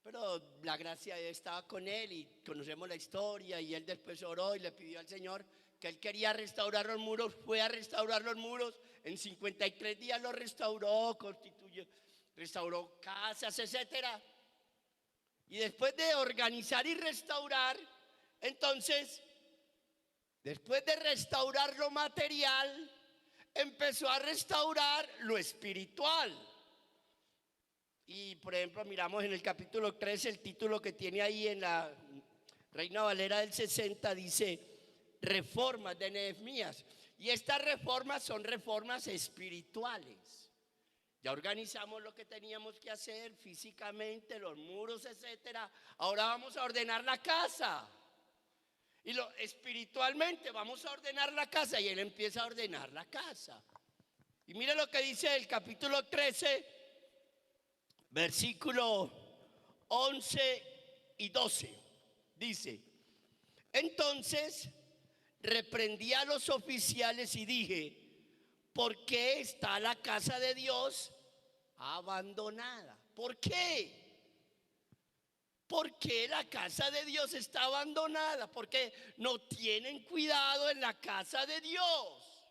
Pero la gracia de Dios estaba con él y conocemos la historia. Y él después oró y le pidió al Señor que él quería restaurar los muros. Fue a restaurar los muros. En 53 días los restauró, restauró casas, etcétera. Y después de organizar y restaurar, entonces, después de restaurar lo material, empezó a restaurar lo espiritual. Y por ejemplo, miramos en el capítulo 13, el título que tiene ahí en la Reina Valera del 60, dice reformas de Nehemías. Y estas reformas son reformas espirituales. Ya organizamos lo que teníamos que hacer físicamente, los muros, etcétera. Ahora vamos a ordenar la casa. Y espiritualmente vamos a ordenar la casa. Y él empieza a ordenar la casa. Y mire lo que dice el capítulo 13, versículo 11 y 12. Dice: entonces reprendí a los oficiales y dije: ¿por qué está la casa de Dios abandonada? ¿Por qué? ¿Por qué la casa de Dios está abandonada? Porque no tienen cuidado en la casa de Dios.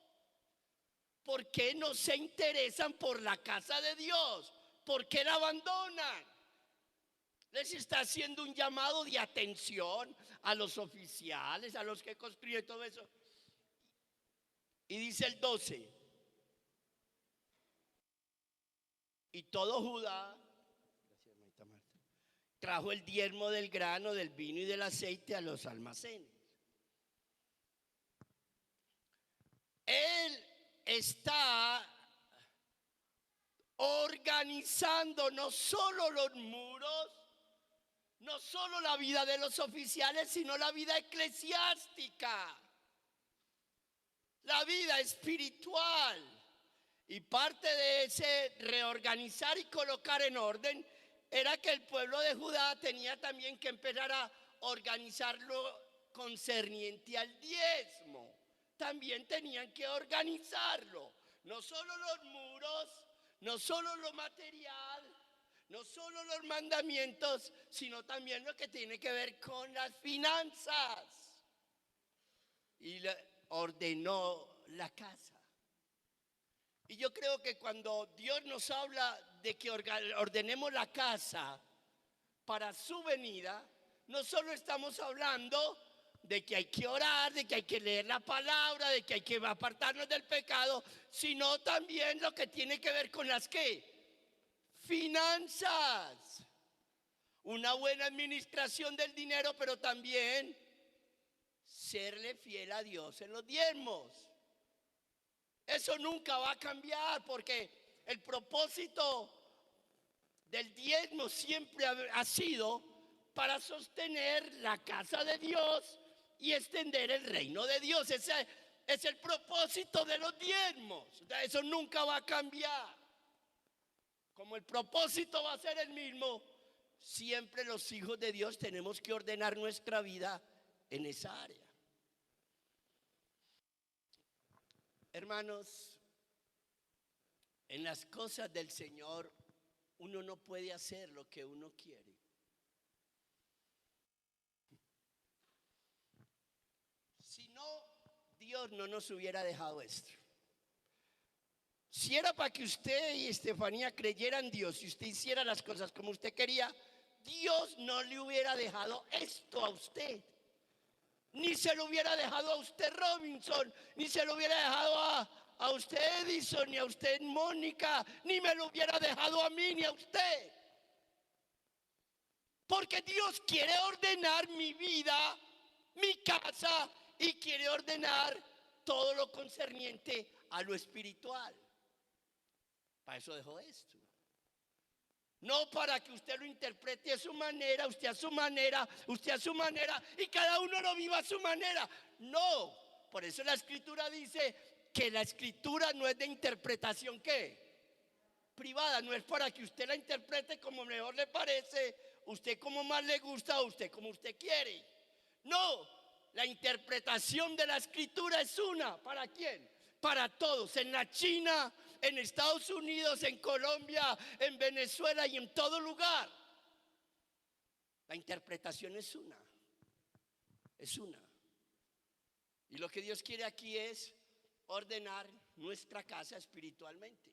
¿Por qué no se interesan por la casa de Dios? ¿Por qué la abandonan? Les está haciendo un llamado de atención a los oficiales, a los que construyen todo eso. Y dice el 12: y todo Judá, trajo el diezmo del grano, del vino y del aceite a los almacenes. Él está organizando no solo los muros, no solo la vida de los oficiales, sino la vida eclesiástica, la vida espiritual. Y parte de ese reorganizar y colocar en orden era que el pueblo de Judá tenía también que empezar a organizarlo concerniente al diezmo. También tenían que organizarlo, no solo los muros, no solo lo material, no solo los mandamientos, sino también lo que tiene que ver con las finanzas. Y ordenó la casa. Y yo creo que cuando Dios nos habla de que ordenemos la casa para su venida, no solo estamos hablando de que hay que orar, de que hay que leer la palabra, de que hay que apartarnos del pecado, sino también lo que tiene que ver con las ¿qué? Finanzas. Una buena administración del dinero, pero también serle fiel a Dios en los diezmos. Eso nunca va a cambiar, porque el propósito del diezmo siempre ha sido para sostener la casa de Dios y extender el reino de Dios. Ese es el propósito de los diezmos. Eso nunca va a cambiar. Como el propósito va a ser el mismo, siempre los hijos de Dios tenemos que ordenar nuestra vida en esa área. Hermanos, en las cosas del Señor uno no puede hacer lo que uno quiere. Si no, Dios no nos hubiera dejado esto. Si era para que usted y Estefanía creyeran en Dios, si usted hiciera las cosas como usted quería, Dios no le hubiera dejado esto a usted. Ni se lo hubiera dejado a usted Robinson, ni se lo hubiera dejado a usted Edison, ni a usted Mónica, ni me lo hubiera dejado a mí, ni a usted. Porque Dios quiere ordenar mi vida, mi casa, y quiere ordenar todo lo concerniente a lo espiritual. Para eso dejó esto. No para que usted lo interprete a su manera, usted a su manera, usted a su manera, y cada uno lo viva a su manera. No, por eso la Escritura dice que la Escritura no es de interpretación, ¿qué? Privada, no es para que usted la interprete como mejor le parece, usted como más le gusta, o usted como usted quiere. No, la interpretación de la Escritura es una. ¿Para quién? Para todos, en la China, en Estados Unidos, en Colombia, en Venezuela y en todo lugar. La interpretación es una. Es una. Y lo que Dios quiere aquí es ordenar nuestra casa espiritualmente.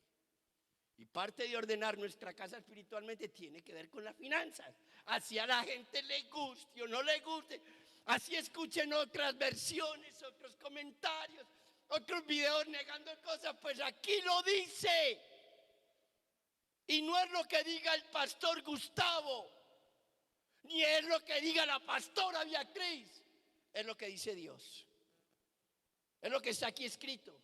Y parte de ordenar nuestra casa espiritualmente tiene que ver con las finanzas. Así a la gente le guste o no le guste, así escuchen otras versiones, otros comentarios, otros videos negando cosas, pues aquí lo dice. Y no es lo que diga el pastor Gustavo, ni es lo que diga la pastora Beatriz, es lo que dice Dios. Es lo que está aquí escrito.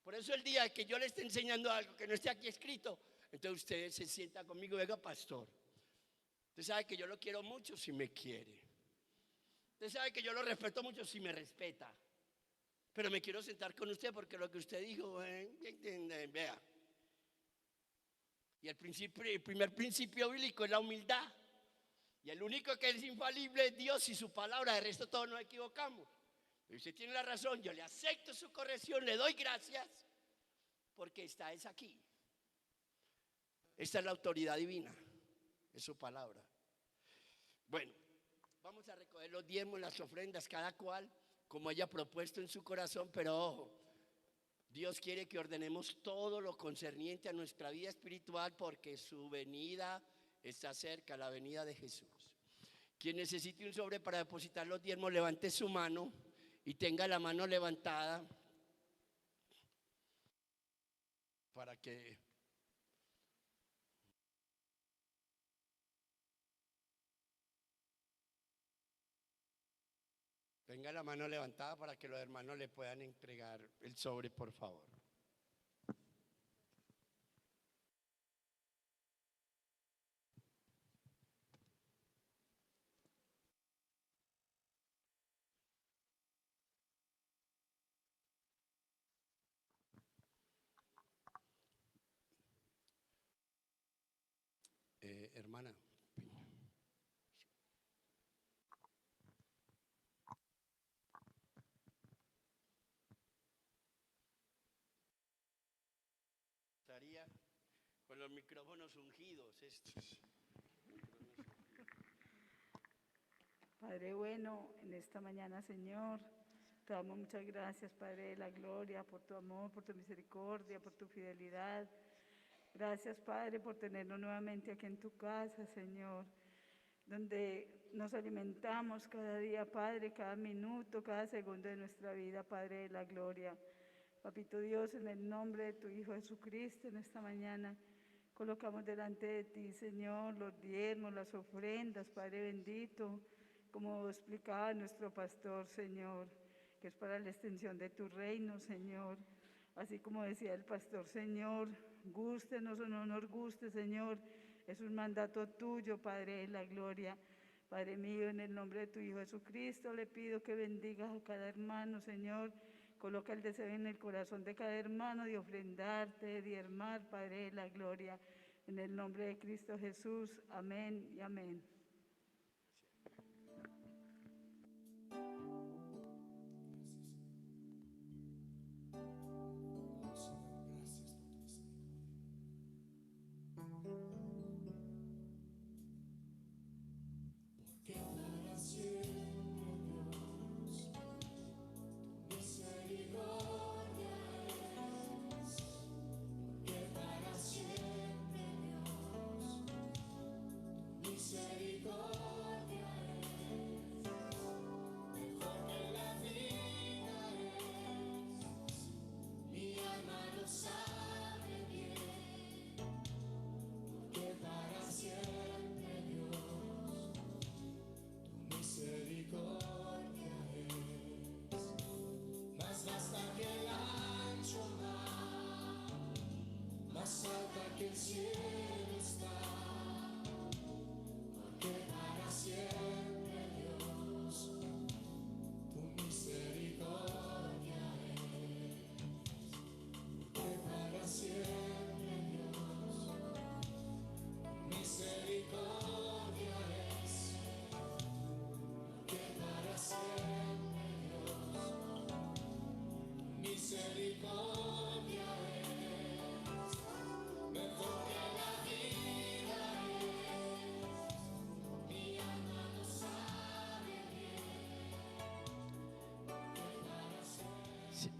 Por eso el día que yo le esté enseñando algo que no esté aquí escrito, entonces usted se sienta conmigo y diga, pastor, usted sabe que yo lo quiero mucho si me quiere. Usted sabe que yo lo respeto mucho si me respeta. Pero me quiero sentar con usted porque lo que usted dijo, vea. Y el primer principio bíblico es la humildad. Y el único que es infalible es Dios y su palabra. De resto todos nos equivocamos. Y usted tiene la razón, yo le acepto su corrección, le doy gracias, porque esta es aquí. Esta es la autoridad divina, es su palabra. Bueno, vamos a recoger los diezmos, las ofrendas, cada cual como haya propuesto en su corazón, pero ojo, Dios quiere que ordenemos todo lo concerniente a nuestra vida espiritual porque su venida está cerca, la venida de Jesús. Quien necesite un sobre para depositar los diezmos, levante su mano y tenga la mano levantada para que Tenga la mano levantada para que los hermanos le puedan entregar el sobre, por favor. Hermana. Estaría con los micrófonos ungidos estos. Padre bueno, en esta mañana, Señor, te damos muchas gracias, Padre de la gloria, por tu amor, por tu misericordia, por tu fidelidad. Gracias, Padre, por tenernos nuevamente aquí en tu casa, Señor, donde nos alimentamos cada día, Padre, cada minuto, cada segundo de nuestra vida, Padre de la gloria. Papito Dios, en el nombre de tu Hijo Jesucristo, en esta mañana colocamos delante de ti, Señor, los diezmos, las ofrendas, Padre bendito, como explicaba nuestro pastor, Señor, que es para la extensión de tu reino, Señor. Así como decía el pastor, Señor, gústenos o no nos guste, Señor, es un mandato tuyo, Padre de la gloria. Padre mío, en el nombre de tu Hijo Jesucristo, le pido que bendigas a cada hermano, Señor. Coloca el deseo en el corazón de cada hermano de ofrendarte, de diezmar, Padre de la gloria. En el nombre de Cristo Jesús, amén y amén.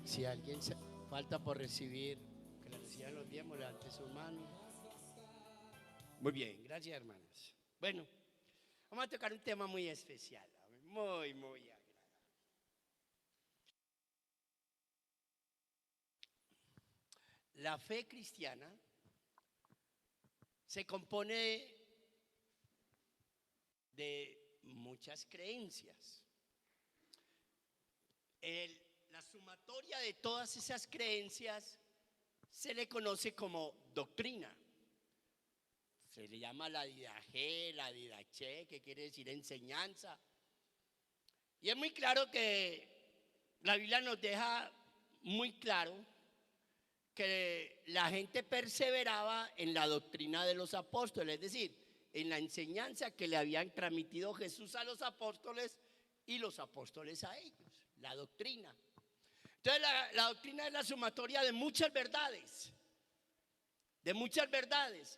Si alguien falta por recibir, que le reciban los diezmos, levante su mano. Muy bien, gracias, hermanas. Bueno, vamos a tocar un tema muy especial, muy agradable. La fe cristiana se compone de muchas creencias. La sumatoria de todas esas creencias se le conoce como doctrina. Se le llama la didaché, la didaché, que quiere decir enseñanza. Y es muy claro que la Biblia nos deja muy claro que la gente perseveraba en la doctrina de los apóstoles, es decir, en la enseñanza que le habían transmitido Jesús a los apóstoles y los apóstoles a ellos, la doctrina. Entonces la doctrina es la sumatoria de muchas verdades,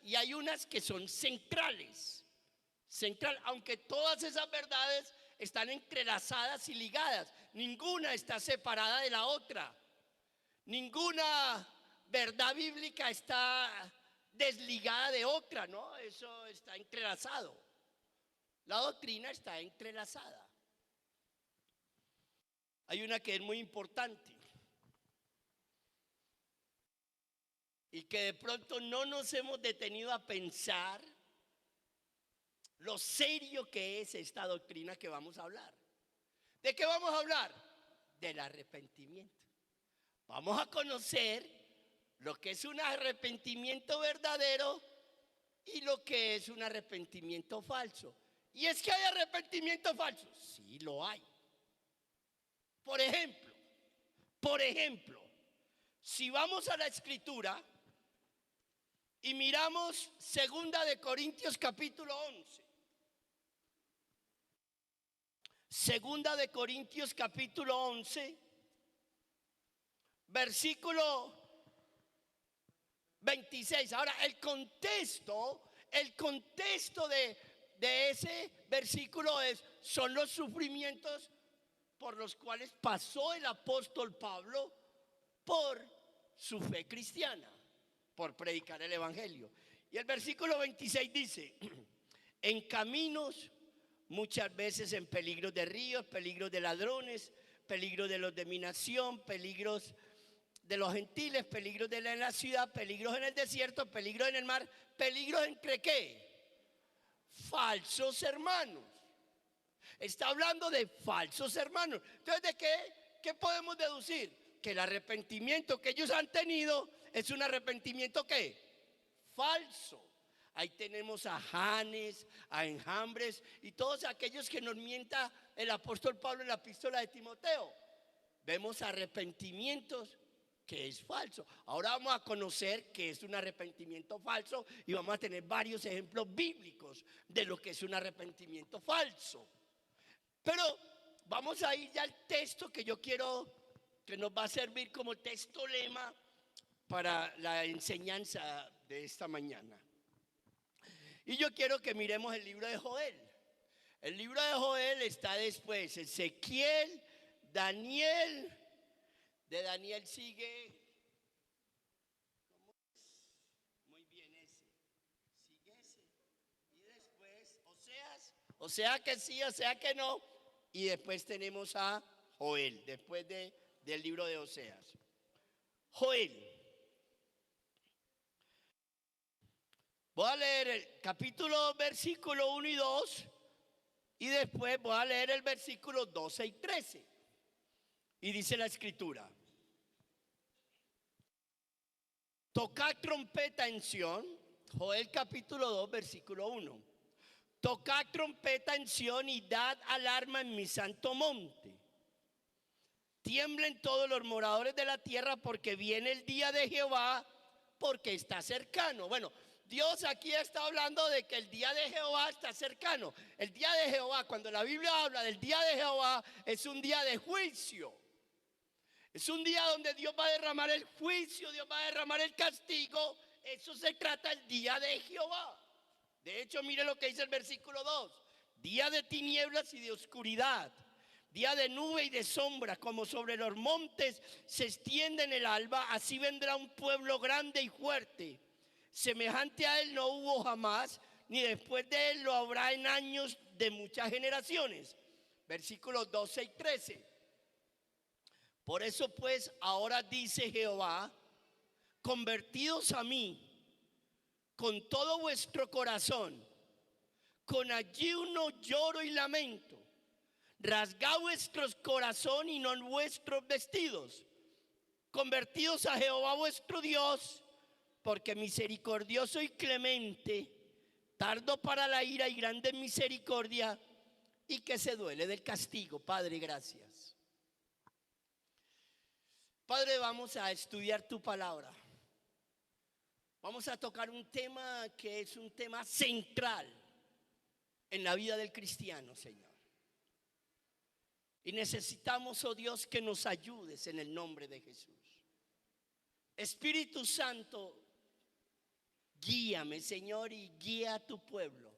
y hay unas que son centrales, aunque todas esas verdades están entrelazadas y ligadas, ninguna está separada de la otra, ninguna verdad bíblica está desligada de otra, ¿no? Eso está entrelazado, la doctrina está entrelazada. Hay una que es muy importante y que de pronto no nos hemos detenido a pensar lo serio que es esta doctrina que vamos a hablar. ¿De qué vamos a hablar? Del arrepentimiento. Vamos a conocer lo que es un arrepentimiento verdadero y lo que es un arrepentimiento falso. ¿Y es que hay arrepentimiento falso? Sí, lo hay. Por ejemplo, si vamos a la Escritura y miramos 2 Corintios capítulo 11. 2 Corintios capítulo 11, versículo 26. Ahora, el contexto de ese versículo son los sufrimientos por los cuales pasó el apóstol Pablo por su fe cristiana, por predicar el evangelio. Y el versículo 26 dice: en caminos, muchas veces en peligros de ríos, peligros de ladrones, peligros de los de mi nación, peligros de los gentiles, peligros de la ciudad, peligros en el desierto, peligros en el mar, peligros entre ¿qué? Falsos hermanos. Está hablando de falsos hermanos. Entonces, ¿de qué podemos deducir? Que el arrepentimiento que ellos han tenido es un arrepentimiento ¿qué? Falso. Ahí tenemos a Janes, a Enjambres y todos aquellos que nos mienta el apóstol Pablo en la epístola de Timoteo. Vemos arrepentimientos que es falso. Ahora vamos a conocer qué es un arrepentimiento falso y vamos a tener varios ejemplos bíblicos de lo que es un arrepentimiento falso. Pero vamos a ir ya al texto que yo quiero, que nos va a servir como texto lema para la enseñanza de esta mañana. Y yo quiero que miremos el libro de Joel. El libro de Joel está después Ezequiel, Daniel. De Daniel sigue, ¿cómo es? Muy bien, sigue ese. Y después Oseas, o sea que sí, o sea que no. Y después tenemos a Joel, después del libro de Oseas. Joel. Voy a leer el capítulo, versículo 1 y 2. Y después voy a leer el versículo 12 y 13. Y dice la Escritura: tocad trompeta en Sión. Joel capítulo 2 versículo 1. Tocad trompeta en Sión y dad alarma en mi santo monte. Tiemblen todos los moradores de la tierra, porque viene el día de Jehová, porque está cercano. Bueno, Dios aquí está hablando de que el día de Jehová está cercano. El día de Jehová, cuando la Biblia habla del día de Jehová, es un día de juicio. Es un día donde Dios va a derramar el juicio, Dios va a derramar el castigo. Eso se trata el día de Jehová. De hecho, mire lo que dice el versículo 2. Día de tinieblas y de oscuridad, día de nube y de sombra, como sobre los montes se extiende en el alba, así vendrá un pueblo grande y fuerte. Semejante a él no hubo jamás, ni después de él lo habrá en años de muchas generaciones. Versículos 12 y 13. Por eso pues ahora dice Jehová: convertidos a mí con todo vuestro corazón, con ayuno, lloro y lamento. Rasgad vuestros corazón y no vuestros vestidos. Convertidos a Jehová vuestro Dios, porque misericordioso y clemente, tardo para la ira y grande en misericordia, y que se duele del castigo. Padre, gracias. Padre, vamos a estudiar tu palabra. Vamos a tocar un tema que es un tema central en la vida del cristiano, Señor. Y necesitamos, oh Dios, que nos ayudes en el nombre de Jesús. Espíritu Santo, guíame, Señor, y guía a tu pueblo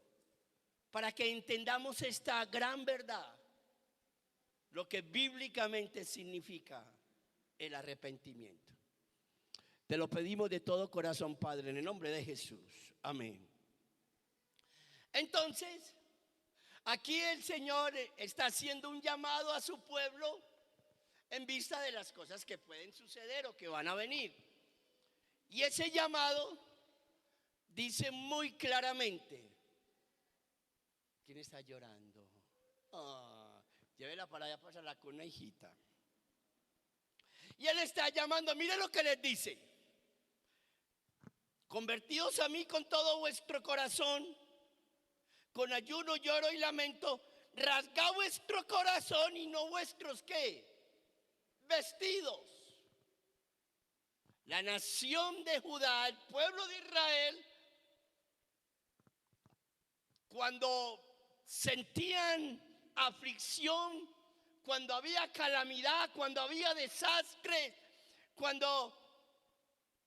para que entendamos esta gran verdad, lo que bíblicamente significa el arrepentimiento. Te lo pedimos de todo corazón, Padre, en el nombre de Jesús. Amén. Entonces, aquí el Señor está haciendo un llamado a su pueblo en vista de las cosas que pueden suceder o que van a venir. Y ese llamado dice muy claramente: ¿quién está llorando? Llévela para allá, pásala con una hijita. Y él está llamando, mire lo que les dice. Convertidos a mí con todo vuestro corazón, con ayuno, lloro y lamento, rasgad vuestro corazón y no vuestros ¿qué? Vestidos. La nación de Judá, el pueblo de Israel, cuando sentían aflicción, cuando había calamidad, cuando había desastre, cuando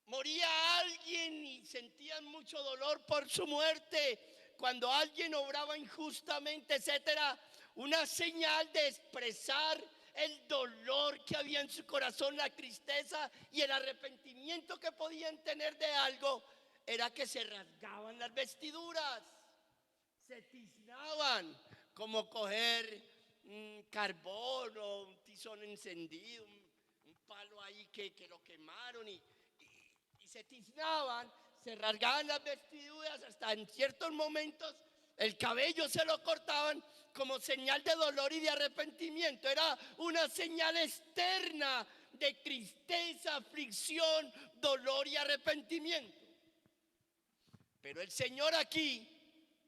moría alguien y sentían mucho dolor por su muerte, cuando alguien obraba injustamente, etcétera, una señal de expresar el dolor que había en su corazón, la tristeza y el arrepentimiento que podían tener de algo, era que se rasgaban las vestiduras, se tiznaban, como coger carbón o un tizón encendido, un palo ahí que lo quemaron y se tiznaban, se rasgaban las vestiduras, hasta en ciertos momentos el cabello se lo cortaban como señal de dolor y de arrepentimiento. Era una señal externa de tristeza, aflicción, dolor y arrepentimiento. Pero el Señor aquí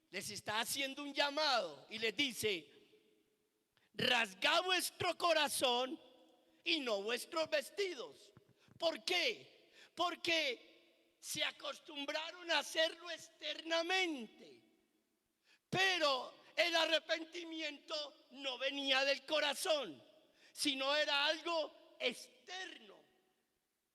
les está haciendo un llamado y les dice: rasgad vuestro corazón y no vuestros vestidos. ¿Por qué? Porque se acostumbraron a hacerlo externamente, pero el arrepentimiento no venía del corazón, sino era algo externo.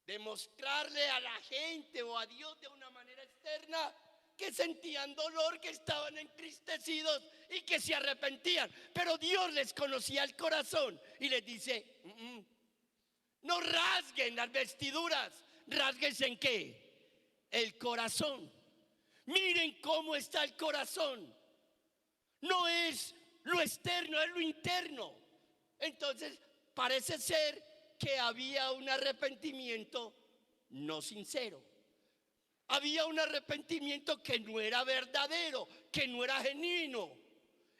Demostrarle a la gente o a Dios de una manera externa que sentían dolor, que estaban entristecidos y que se arrepentían. Pero Dios les conocía el corazón y les dice: no rasguen las vestiduras, rásguense ¿en qué? El corazón. Miren cómo está el corazón. No es lo externo, es lo interno. Entonces parece ser que había un arrepentimiento no sincero. Había un arrepentimiento que no era verdadero, que no era genuino.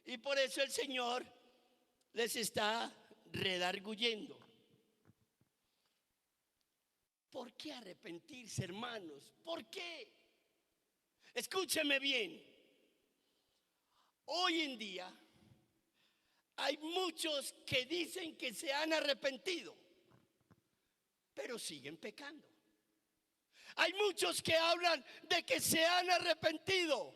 Y por eso el Señor les está redarguyendo. ¿Por qué arrepentirse, hermanos? ¿Por qué? Escúcheme bien. Hoy en día hay muchos que dicen que se han arrepentido, pero siguen pecando. Hay muchos que hablan de que se han arrepentido,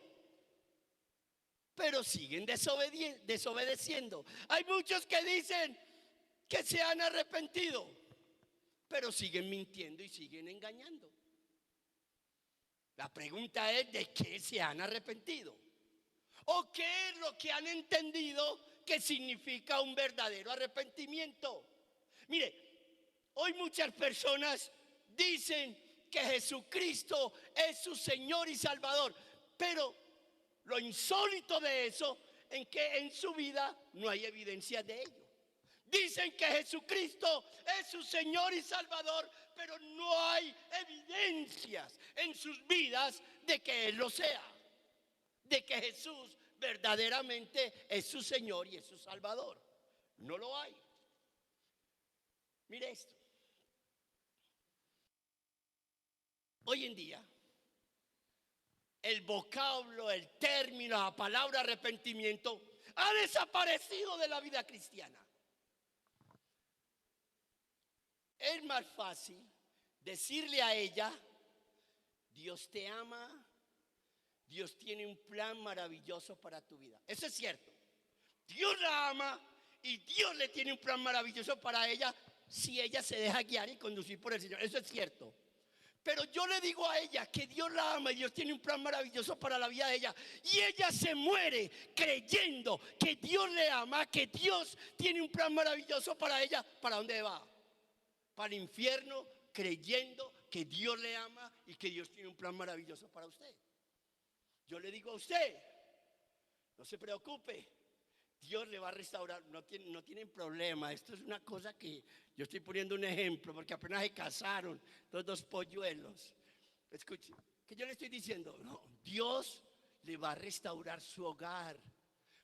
pero siguen desobedeciendo. Hay muchos que dicen que se han arrepentido, pero siguen mintiendo y siguen engañando. La pregunta es: ¿de qué se han arrepentido? ¿O qué es lo que han entendido que significa un verdadero arrepentimiento? Mire, hoy muchas personas dicen que Jesucristo es su Señor y Salvador, pero lo insólito de eso es que en su vida no hay evidencia de ello. Dicen que Jesucristo es su Señor y Salvador, pero no hay evidencias en sus vidas de que Él lo sea, de que Jesús verdaderamente es su Señor y es su Salvador. No lo hay. Mire esto. Hoy en día, el vocablo, el término, la palabra arrepentimiento ha desaparecido de la vida cristiana. Es más fácil decirle a ella: Dios te ama, Dios tiene un plan maravilloso para tu vida. Eso es cierto. Dios la ama y Dios le tiene un plan maravilloso para ella si ella se deja guiar y conducir por el Señor. Eso es cierto. Pero yo le digo a ella que Dios la ama y Dios tiene un plan maravilloso para la vida de ella, y ella se muere creyendo que Dios le ama, que Dios tiene un plan maravilloso para ella. ¿Para dónde va? Para el infierno, creyendo que Dios le ama y que Dios tiene un plan maravilloso para usted. Yo le digo a usted: no se preocupe, Dios le va a restaurar. No tienen problema. Esto es una cosa que yo estoy poniendo un ejemplo, porque apenas se casaron los dos polluelos. Escuche, que yo le estoy diciendo: no, Dios le va a restaurar su hogar,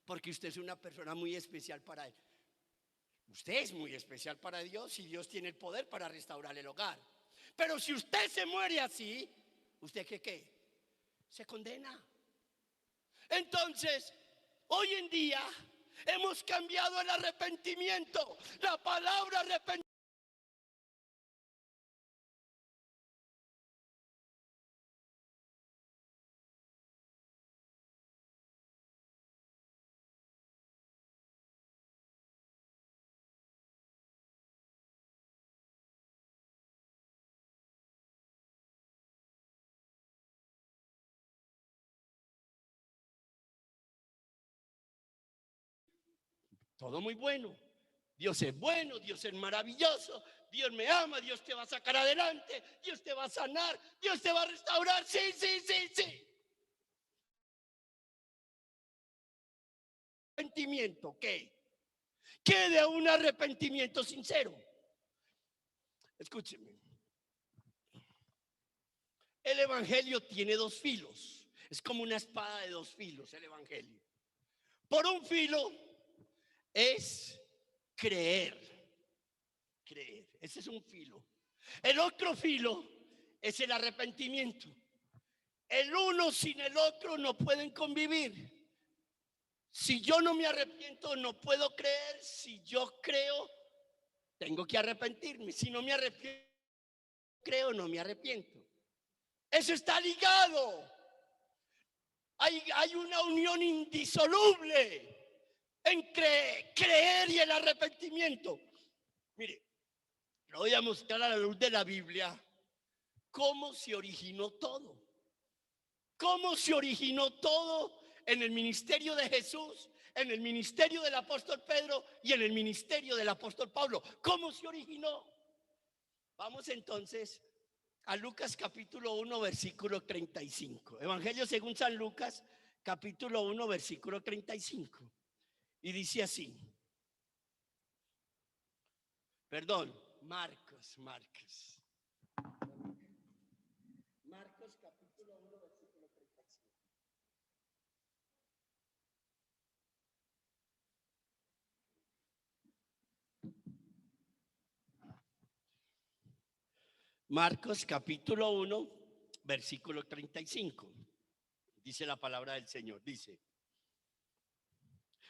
porque usted es una persona muy especial para Él. Usted es muy especial para Dios y Dios tiene el poder para restaurar el hogar. Pero si usted se muere así, ¿usted qué? Se condena. Entonces, hoy en día hemos cambiado el arrepentimiento. La palabra arrepentimiento todo muy bueno. Dios es bueno, Dios es maravilloso, Dios me ama, Dios te va a sacar adelante, Dios te va a sanar, Dios te va a restaurar. Sí. Arrepentimiento, ¿qué? ¿Qué de un arrepentimiento sincero? Escúcheme. El evangelio tiene dos filos. Es como una espada de dos filos el evangelio. Por un filo es creer. Ese es un filo. El otro filo es el arrepentimiento. El uno sin el otro no pueden convivir. Si yo no me arrepiento, no puedo creer. Si yo creo, tengo que arrepentirme. Si no me arrepiento, creo, no me arrepiento. Eso está ligado. Hay una unión indisoluble entre creer y el arrepentimiento. Mire, le voy a mostrar a la luz de la Biblia cómo se originó todo. Cómo se originó todo en el ministerio de Jesús, en el ministerio del apóstol Pedro y en el ministerio del apóstol Pablo. ¿Cómo se originó? Vamos entonces a Lucas capítulo 1, versículo 35. Evangelio según San Lucas, capítulo 1, versículo 35. Y dice así. Perdón, Marcos capítulo 1, versículo 35. Marcos capítulo 1, versículo 35. Dice la palabra del Señor, dice.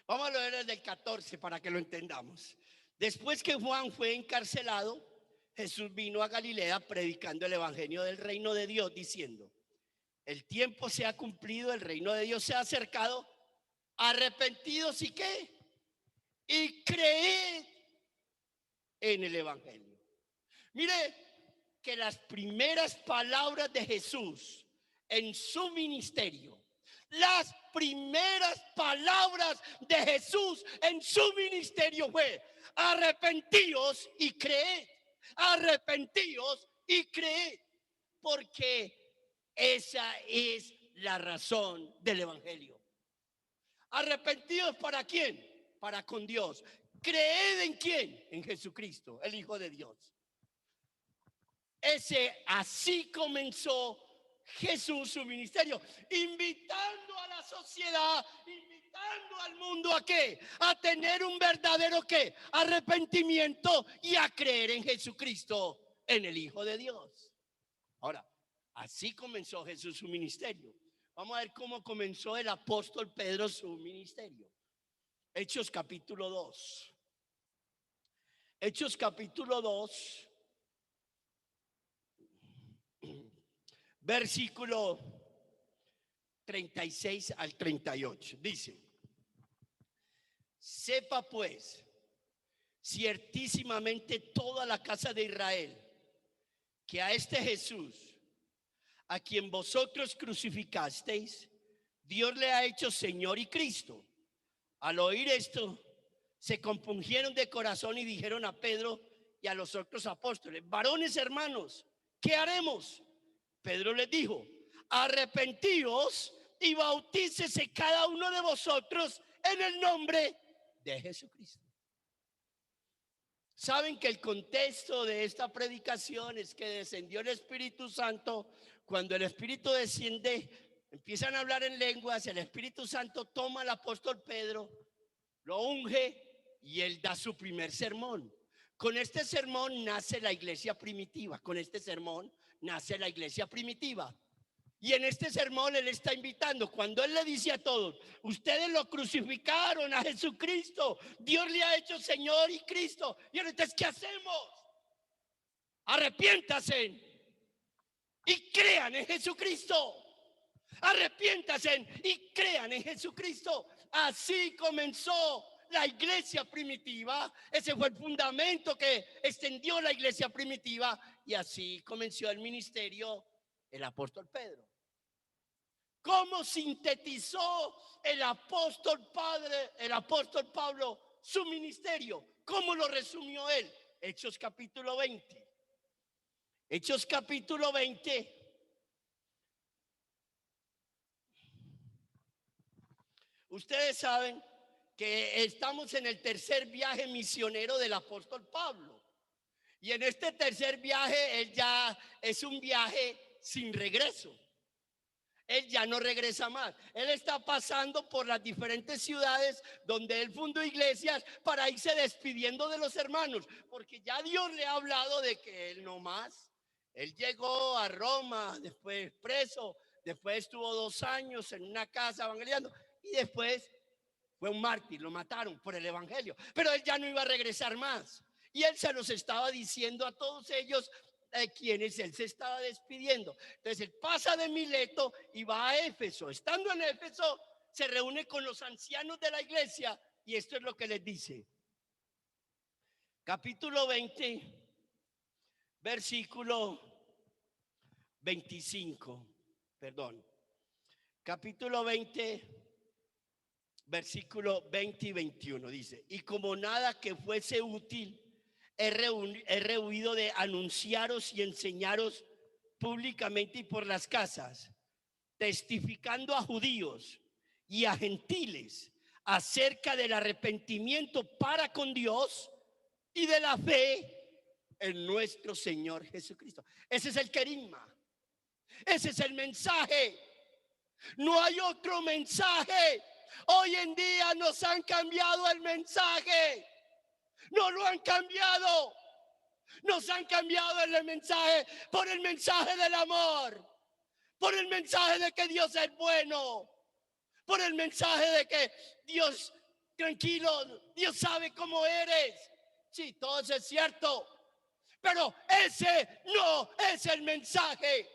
Vamos a leer desde el 14 para que lo entendamos. Después que Juan fue encarcelado, Jesús vino a Galilea predicando el evangelio del reino de Dios, diciendo: el tiempo se ha cumplido, el reino de Dios se ha acercado, arrepentidos y qué, y creed en el evangelio. Mire que las primeras palabras de Jesús en su ministerio, las primeras palabras de Jesús en su ministerio fue: arrepentíos y creed, arrepentíos y creed, porque esa es la razón del evangelio. Arrepentidos, ¿para quién? Para con Dios. ¿Creed en quién? En Jesucristo, el Hijo de Dios. Así comenzó Jesús su ministerio, invitando a la sociedad, invitando al mundo a qué, a tener un verdadero qué, arrepentimiento y a creer en Jesucristo, en el Hijo de Dios. Ahora, así comenzó Jesús su ministerio. Vamos a ver cómo comenzó el apóstol Pedro su ministerio. Hechos capítulo 2. Hechos capítulo 2. Versículo 36 al 38. Dice: sepa pues ciertísimamente toda la casa de Israel que a este Jesús, a quien vosotros crucificasteis, Dios le ha hecho Señor y Cristo. Al oír esto, se compungieron de corazón y dijeron a Pedro y a los otros apóstoles: varones hermanos, ¿qué haremos? Pedro les dijo: arrepentíos y bautícese cada uno de vosotros en el nombre de Jesucristo. Saben que el contexto de esta predicación es que descendió el Espíritu Santo. Cuando el Espíritu desciende, empiezan a hablar en lenguas. El Espíritu Santo toma al apóstol Pedro, lo unge y él da su primer sermón. Con este sermón nace la iglesia primitiva. Con este sermón nace la iglesia primitiva. Y en este sermón él está invitando, cuando él le dice a todos, ustedes lo crucificaron a Jesucristo, Dios le ha hecho Señor y Cristo. Y entonces, ¿qué hacemos? Arrepiéntase y crean en Jesucristo. Arrepiéntase y crean en Jesucristo. Así comenzó la iglesia primitiva. Ese fue el fundamento que extendió la iglesia primitiva. Y así comenzó el ministerio el apóstol Pedro. ¿Cómo sintetizó el apóstol Pablo su ministerio? ¿Cómo lo resumió él? Hechos capítulo 20. Hechos capítulo 20. Ustedes saben que estamos en el tercer viaje misionero del apóstol Pablo. Y en este tercer viaje, él ya es un viaje sin regreso. Él ya no regresa más. Él está pasando por las diferentes ciudades donde él fundó iglesias para irse despidiendo de los hermanos, porque ya Dios le ha hablado de que él no más. Él llegó a Roma, después preso, después estuvo 2 años en una casa evangelizando y después fue un mártir, lo mataron por el evangelio. Pero él ya no iba a regresar más. Y él se los estaba diciendo a todos ellos quienes él se estaba despidiendo. Entonces él pasa de Mileto y va a Éfeso. Estando en Éfeso, se reúne con los ancianos de la iglesia y esto es lo que les dice. Capítulo 20, versículo 25. Perdón. Capítulo 20, versículo 20 y 21 dice: y como nada que fuese útil, he rehuido de anunciaros y enseñaros públicamente y por las casas, testificando a judíos y a gentiles acerca del arrepentimiento para con Dios y de la fe en nuestro Señor Jesucristo. Ese es el querigma, ese es el mensaje. No hay otro mensaje. Hoy en día nos han cambiado el mensaje. No lo han cambiado. Nos han cambiado el mensaje por el mensaje del amor, por el mensaje de que Dios es bueno, por el mensaje de que Dios, tranquilo, Dios sabe cómo eres. Sí, todo eso es cierto, pero ese no es el mensaje.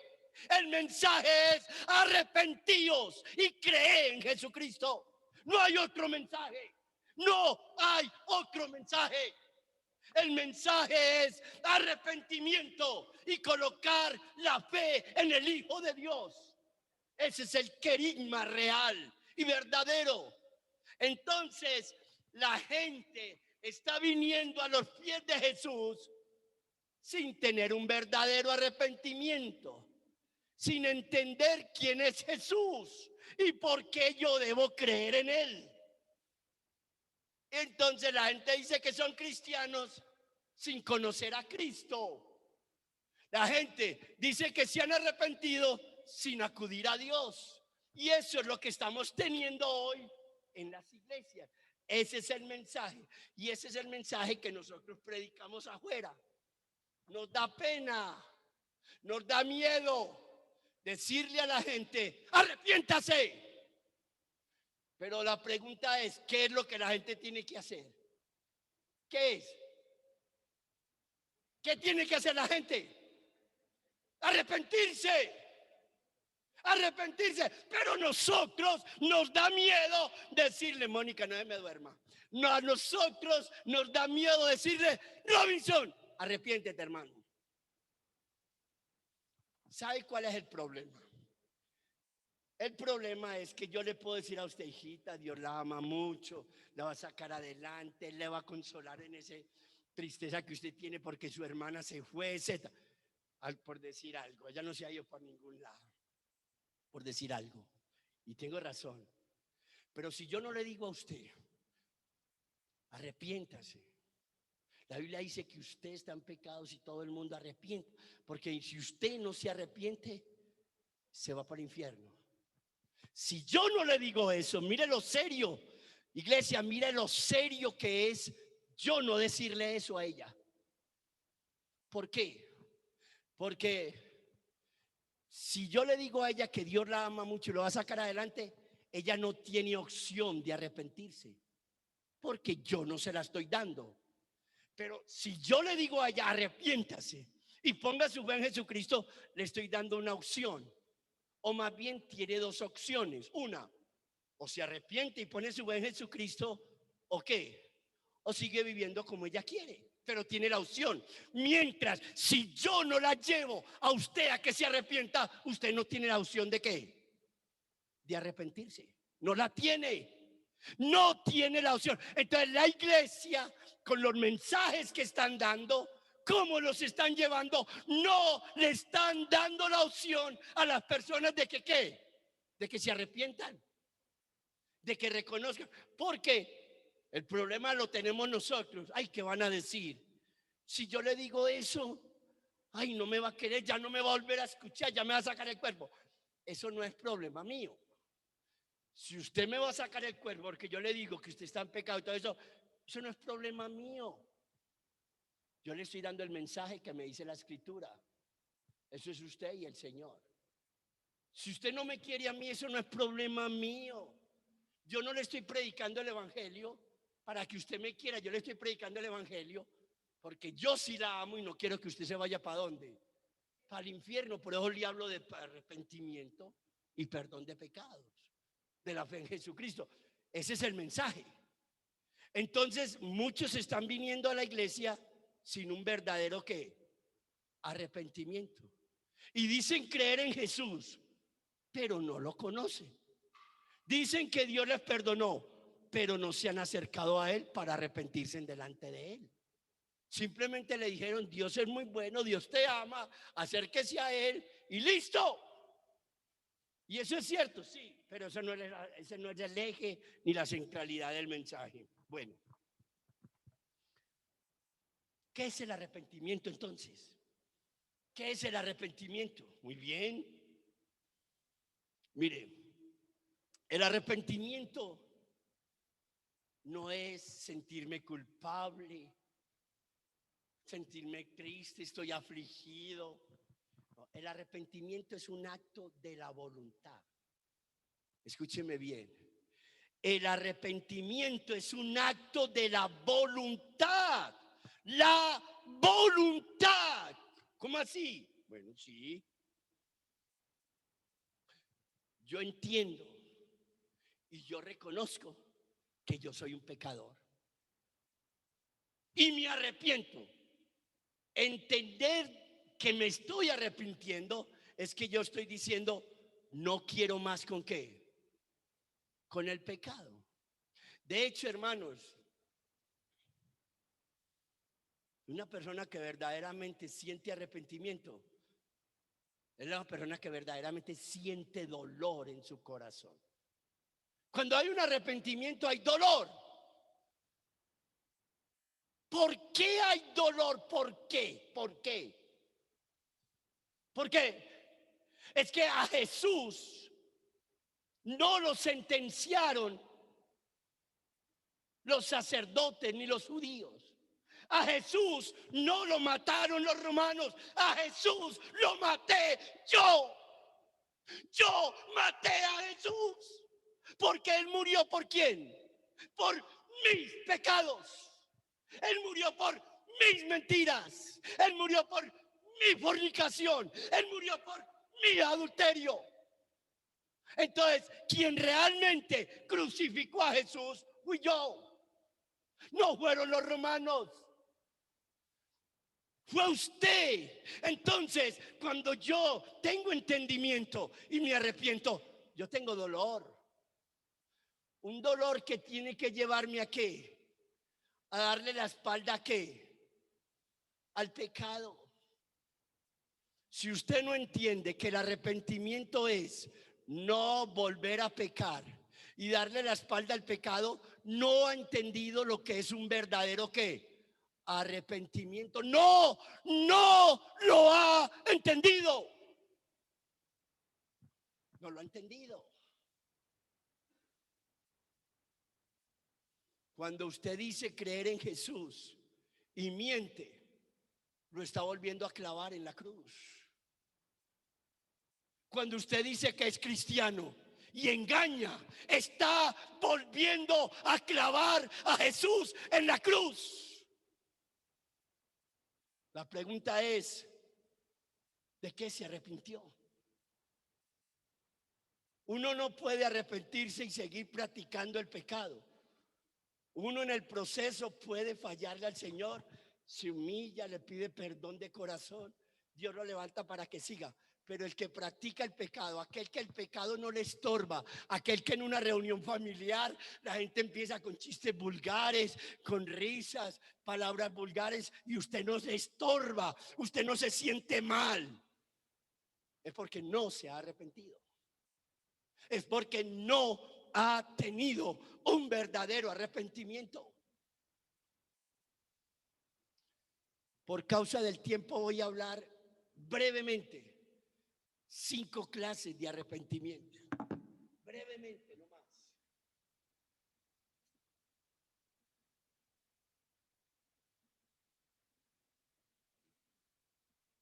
El mensaje es: arrepentíos y cree en Jesucristo. No hay otro mensaje. No hay otro mensaje. El mensaje es arrepentimiento y colocar la fe en el Hijo de Dios. Ese es el querigma real y verdadero. Entonces, la gente está viniendo a los pies de Jesús sin tener un verdadero arrepentimiento, sin entender quién es Jesús y por qué yo debo creer en él. Entonces la gente dice que son cristianos sin conocer a Cristo. La gente dice que se han arrepentido sin acudir a Dios. Y eso es lo que estamos teniendo hoy en las iglesias. Ese es el mensaje. Y ese es el mensaje que nosotros predicamos afuera. Nos da pena, nos da miedo decirle a la gente: arrepiéntase. Pero la pregunta es: ¿qué es lo que la gente tiene que hacer? ¿Qué es? ¿Qué tiene que hacer la gente? Arrepentirse. Arrepentirse. Pero nosotros nos da miedo decirle: Mónica, no me duerma. No, a nosotros nos da miedo decirle: Robinson, arrepiéntete, hermano. ¿Sabe cuál es el problema? El problema es que yo le puedo decir a usted: hijita, Dios la ama mucho, la va a sacar adelante, le va a consolar en esa tristeza que usted tiene porque su hermana se fue, etc. Por decir algo, ella no se ha ido por ningún lado, por decir algo. Y tengo razón. Pero si yo no le digo a usted: arrepiéntase. La Biblia dice que usted está en pecados y todo el mundo arrepiente. Porque si usted no se arrepiente, se va para el infierno. Si yo no le digo eso, mire lo serio Iglesia, mire lo serio que es yo no decirle eso a ella. ¿Por qué? Porque si yo le digo a ella que Dios la ama mucho y lo va a sacar adelante, ella no tiene opción de arrepentirse, porque yo no se la estoy dando. Pero si yo le digo a ella, arrepiéntase y ponga su fe en Jesucristo, le estoy dando una opción. O más bien tiene dos opciones. Una, o se arrepiente y pone su fe en Jesucristo, o qué, o sigue viviendo como ella quiere. Pero tiene la opción. Mientras, si yo no la llevo a usted a que se arrepienta, usted no tiene la opción de qué, de arrepentirse. No la tiene. No tiene la opción. Entonces la iglesia, con los mensajes que están dando, cómo los están llevando, no le están dando la opción a las personas de que ¿qué? De que se arrepientan, de que reconozcan. Porque el problema lo tenemos nosotros. Ay, ¿qué van a decir? Si yo le digo eso, ay, no me va a querer, ya no me va a volver a escuchar, ya me va a sacar el cuerpo. Eso no es problema mío. Si usted me va a sacar el cuerpo porque yo le digo que usted está en pecado y todo eso, eso no es problema mío. Yo le estoy dando el mensaje que me dice la Escritura. Eso es usted y el Señor. Si usted no me quiere a mí, eso no es problema mío. Yo no le estoy predicando el evangelio para que usted me quiera. Yo le estoy predicando el evangelio porque yo sí la amo y no quiero que usted se vaya para dónde, para el infierno. Por eso le hablo de arrepentimiento y perdón de pecados, de la fe en Jesucristo. Ese es el mensaje. Entonces muchos están viniendo a la iglesia sin un verdadero ¿qué? Arrepentimiento. Y dicen creer en Jesús, pero no lo conocen. Dicen que Dios les perdonó, pero no se han acercado a Él para arrepentirse en delante de Él. Simplemente le dijeron, Dios es muy bueno, Dios te ama, acérquese a Él y listo. Y eso es cierto, sí, pero ese no es el eje ni la centralidad del mensaje. Bueno, ¿qué es el arrepentimiento entonces? ¿Qué es el arrepentimiento? Muy bien. Mire, el arrepentimiento no es sentirme culpable, sentirme triste, estoy afligido. No, el arrepentimiento es un acto de la voluntad. Escúcheme bien. El arrepentimiento es un acto de la voluntad. La voluntad. ¿Cómo así? Bueno, sí. Yo entiendo y yo reconozco que yo soy un pecador. Y me arrepiento. Entender que me estoy arrepintiendo es que yo estoy diciendo, no quiero más con qué, con el pecado. De hecho, hermanos, una persona que verdaderamente siente arrepentimiento es la persona que verdaderamente siente dolor en su corazón. Cuando hay un arrepentimiento hay dolor. ¿Por qué hay dolor? ¿Por qué? ¿Por qué? ¿Por qué? Es que a Jesús no lo sentenciaron los sacerdotes ni los judíos. A Jesús no lo mataron los romanos. A Jesús lo maté yo. Yo maté a Jesús. Porque Él murió ¿por quién? Por mis pecados. Él murió por mis mentiras. Él murió por mi fornicación. Él murió por mi adulterio. Entonces, quien realmente crucificó a Jesús fui yo. No fueron los romanos. Fue usted. Entonces, cuando yo tengo entendimiento y me arrepiento, yo tengo dolor. Un dolor que tiene que llevarme ¿a qué? A darle la espalda ¿a qué? Al pecado. Si usted no entiende que el arrepentimiento es no volver a pecar y darle la espalda al pecado, no ha entendido lo que es un verdadero ¿qué? Arrepentimiento. No lo ha entendido. No lo ha entendido. Cuando usted dice creer en Jesús y miente, lo está volviendo a clavar en la cruz. Cuando usted dice que es cristiano y engaña, está volviendo a clavar a Jesús en la cruz. La pregunta es, ¿de qué se arrepintió? Uno no puede arrepentirse y seguir practicando el pecado. Uno en el proceso puede fallarle al Señor, se humilla, le pide perdón de corazón, Dios lo levanta para que siga. Pero el que practica el pecado, aquel que el pecado no le estorba, aquel que en una reunión familiar la gente empieza con chistes vulgares, con risas, palabras vulgares, y usted no se estorba, usted no se siente mal, es porque no se ha arrepentido. Es porque no ha tenido un verdadero arrepentimiento. Por causa del tiempo voy a hablar brevemente 5 clases de arrepentimiento. Brevemente nomás.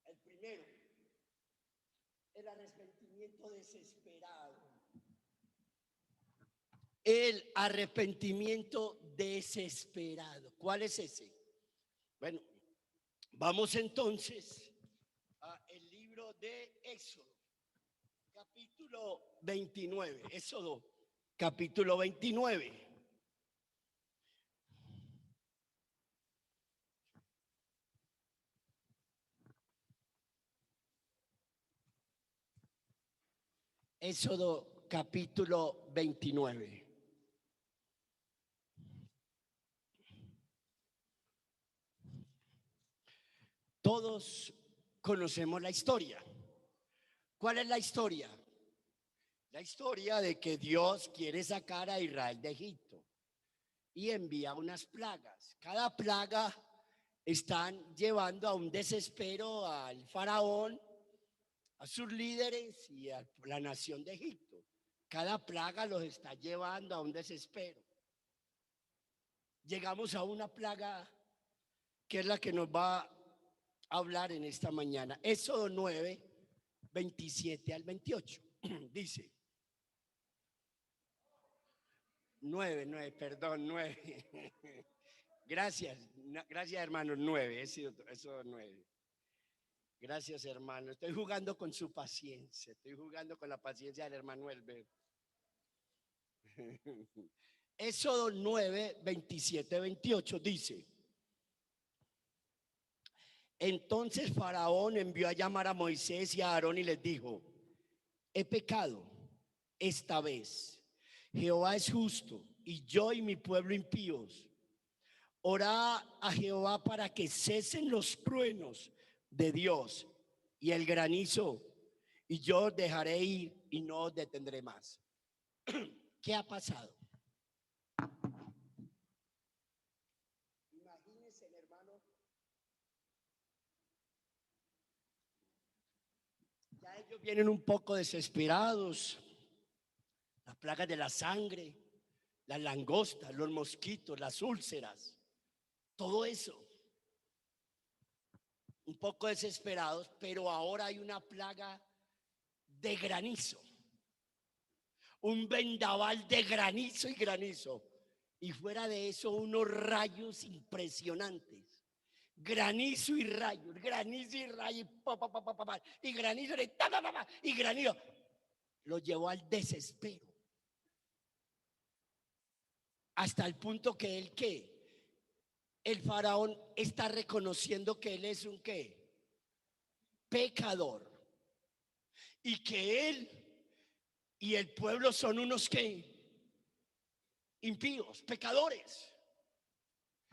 El primero, el arrepentimiento desesperado. El arrepentimiento desesperado. ¿Cuál es ese? Bueno, vamos entonces al libro de Éxodo, capítulo 29. Éxodo, capítulo 29. Éxodo, capítulo 29. Todos conocemos la historia. ¿Cuál es la historia? La historia de que Dios quiere sacar a Israel de Egipto y envía unas plagas. Cada plaga están llevando a un desespero al faraón, a sus líderes y a la nación de Egipto. Cada plaga los está llevando a un desespero. Llegamos a una plaga que es la que nos va a hablar en esta mañana. Éxodo 9, 27 al 28. Dice 9, perdón, 9. Gracias, gracias hermanos, 9, eso 9. Gracias hermano, estoy jugando con su paciencia, estoy jugando con la paciencia del hermano Elber. Éxodo 9, 27, 28 dice: entonces Faraón envió a llamar a Moisés y a Aarón y les dijo: he pecado esta vez. Jehová es justo y yo y mi pueblo impíos. Orá a Jehová para que cesen los truenos de Dios y el granizo, y yo os dejaré ir y no os detendré más. ¿Qué ha pasado? Imagínense, hermano, ya ellos vienen un poco desesperados. Las plagas de la sangre, las langostas, los mosquitos, las úlceras, todo eso. Un poco desesperados, pero ahora hay una plaga de granizo. Un vendaval de granizo y granizo. Y fuera de eso, unos rayos impresionantes. Granizo y rayos, granizo y rayos, y granizo y granizo. Lo llevó al desespero. Hasta el punto que él, ¿qué? El faraón está reconociendo que él es un ¿qué? Pecador. Y que él y el pueblo son unos ¿qué? Impíos, pecadores.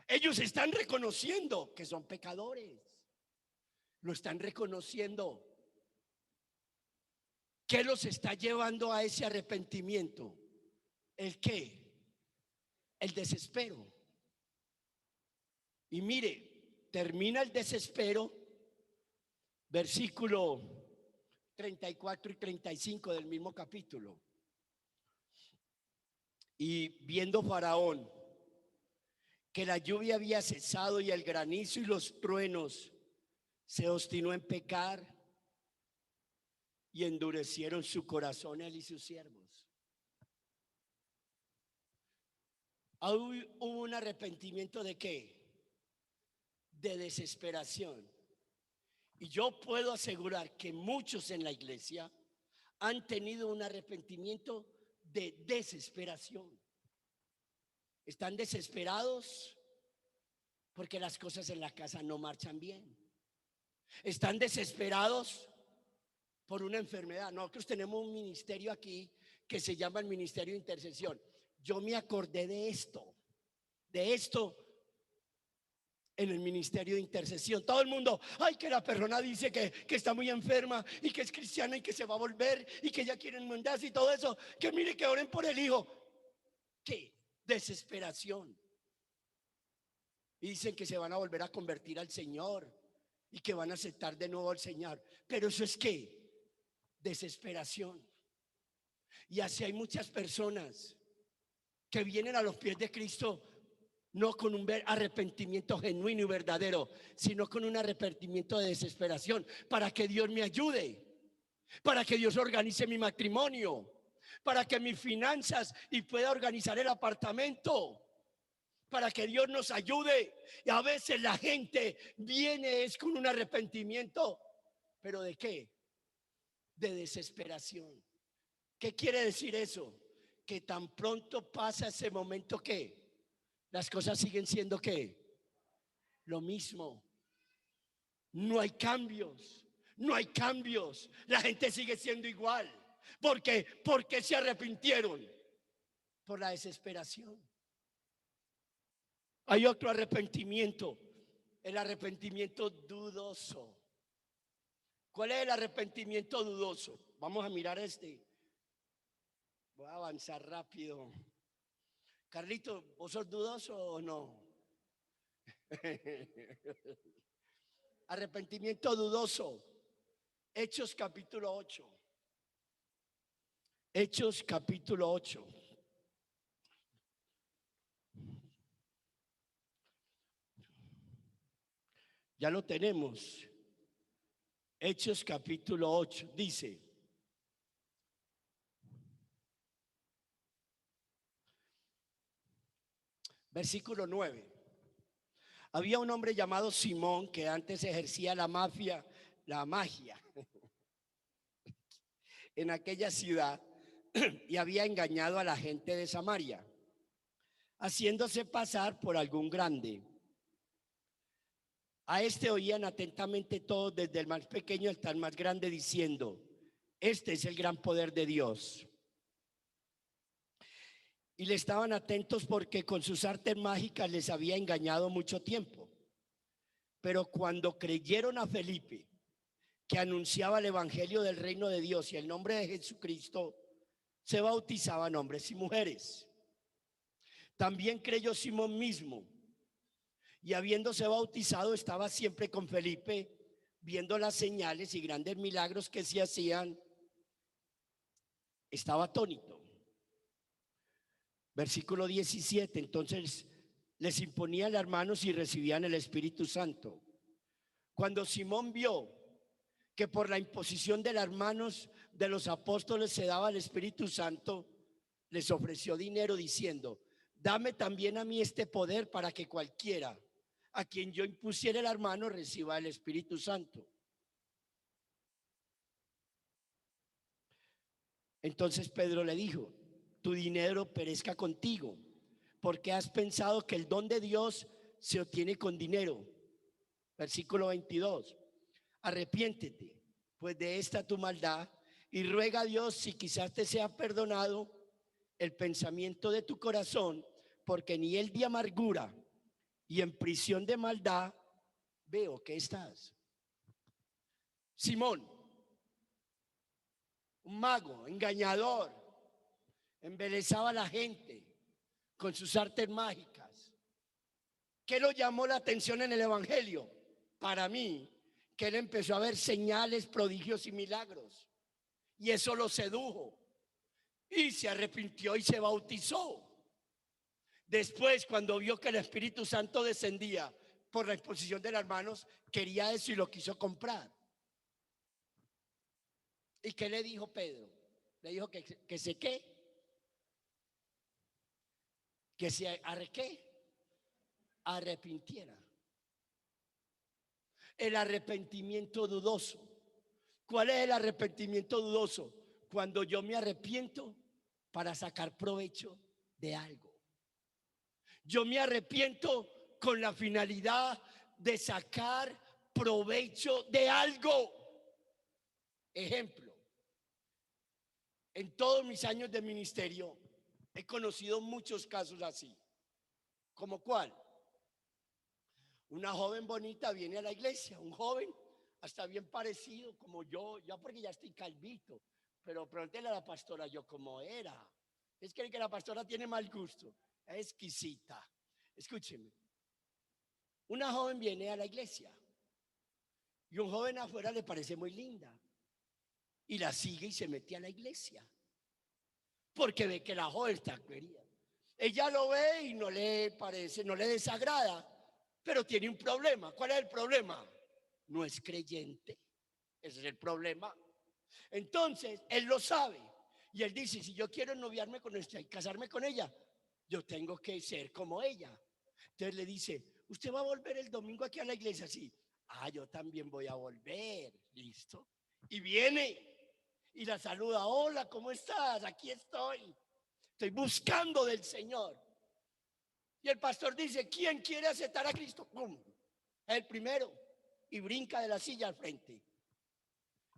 Ellos están reconociendo que son pecadores. Lo están reconociendo. ¿Qué los está llevando a ese arrepentimiento? ¿El qué? El desespero. Y mire, termina el desespero, versículo 34 y 35 del mismo capítulo. Y viendo Faraón que la lluvia había cesado y el granizo y los truenos, se obstinó en pecar y endurecieron su corazón él y sus siervos. Hubo un arrepentimiento ¿de qué? De desesperación. Y yo puedo asegurar que muchos en la iglesia han tenido un arrepentimiento de desesperación. Están desesperados porque las cosas en la casa no marchan bien. Están desesperados por una enfermedad. Nosotros tenemos un ministerio aquí que se llama el Ministerio de Intercesión. Yo me acordé de esto en el Ministerio de Intercesión. Todo el mundo, ay, que la persona dice que está muy enferma y que es cristiana y que se va a volver y que ya quieren mandarse y todo eso. Que mire, que oren por el hijo. ¿Qué? Desesperación. Y dicen que se van a volver a convertir al Señor y que van a aceptar de nuevo al Señor. Pero eso es ¿qué? Desesperación. Y así hay muchas personas que vienen a los pies de Cristo no con un arrepentimiento genuino y verdadero, sino con un arrepentimiento de desesperación, para que Dios me ayude, para que Dios organice mi matrimonio, para que mis finanzas y pueda organizar el apartamento, para que Dios nos ayude. Y a veces la gente viene es con un arrepentimiento, ¿pero de qué? De desesperación. ¿Qué quiere decir eso? Que tan pronto pasa ese momento que las cosas siguen siendo ¿qué? Lo mismo. No hay cambios. No hay cambios. La gente sigue siendo igual. ¿Por qué? Porque se arrepintieron por la desesperación. Hay otro arrepentimiento, el arrepentimiento dudoso. ¿Cuál es el arrepentimiento dudoso? Vamos a mirar este. Voy a avanzar rápido. Carlito, ¿vos sos dudoso o no? Arrepentimiento dudoso. Hechos capítulo 8. Hechos capítulo 8. Ya lo tenemos. Hechos capítulo 8 dice: versículo 9. Había un hombre llamado Simón que antes ejercía la magia en aquella ciudad y había engañado a la gente de Samaria, haciéndose pasar por algún grande. A este oían atentamente todos, desde el más pequeño hasta el más grande, diciendo: este es el gran poder de Dios. Y le estaban atentos porque con sus artes mágicas les había engañado mucho tiempo. Pero cuando creyeron a Felipe, que anunciaba el evangelio del reino de Dios y el nombre de Jesucristo, se bautizaban hombres y mujeres. También creyó Simón mismo, y habiéndose bautizado estaba siempre con Felipe, viendo las señales y grandes milagros que se hacían. Estaba atónito. Versículo 17. Entonces les imponían las manos y recibían el Espíritu Santo. Cuando Simón vio que por la imposición de las manos de los apóstoles se daba el Espíritu Santo, les ofreció dinero diciendo: dame también a mí este poder para que cualquiera a quien yo impusiere las manos reciba el Espíritu Santo. Entonces Pedro le dijo: tu dinero perezca contigo, porque has pensado que el don de Dios se obtiene con dinero. Versículo 22. Arrepiéntete pues de esta tu maldad y ruega a Dios si quizás te sea perdonado el pensamiento de tu corazón, porque ni el de amargura y en prisión de maldad veo que estás. Simón, un mago, engañador, embelezaba a la gente con sus artes mágicas. ¿Qué lo llamó la atención en el evangelio? Para mí, que él empezó a ver señales, prodigios y milagros, y eso lo sedujo y se arrepintió y se bautizó. Después, cuando vio que el Espíritu Santo descendía por la exposición de las manos, quería eso y lo quiso comprar. ¿Y qué le dijo Pedro? Le dijo que se qué, que se arrepintiera. El arrepentimiento dudoso. ¿Cuál es el arrepentimiento dudoso? Cuando yo me arrepiento para sacar provecho de algo. Yo me arrepiento con la finalidad de sacar provecho de algo. Ejemplo, en todos mis años de ministerio he conocido muchos casos así. ¿Como cuál? Una joven bonita viene a la iglesia, un joven hasta bien parecido como yo porque ya estoy calvito, pero pregúntele a la pastora yo cómo era. Es que la pastora tiene mal gusto, es exquisita. Escúcheme, una joven viene a la iglesia y un joven afuera le parece muy linda y la sigue y se mete a la iglesia porque ve que la joven está querida. Ella lo ve y no le parece, no le desagrada, pero tiene un problema. ¿Cuál es el problema? No es creyente. Ese es el problema. Entonces, él lo sabe. Y él dice, si yo quiero noviarme con ella y casarme con ella, yo tengo que ser como ella. Entonces le dice, ¿usted va a volver el domingo aquí a la iglesia? Sí. Ah, yo también voy a volver. Listo. Y viene y la saluda. Hola, ¿cómo estás? Aquí estoy. Estoy buscando del Señor. Y el pastor dice, ¿quién quiere aceptar a Cristo? ¡Pum! El primero. Y brinca de la silla al frente.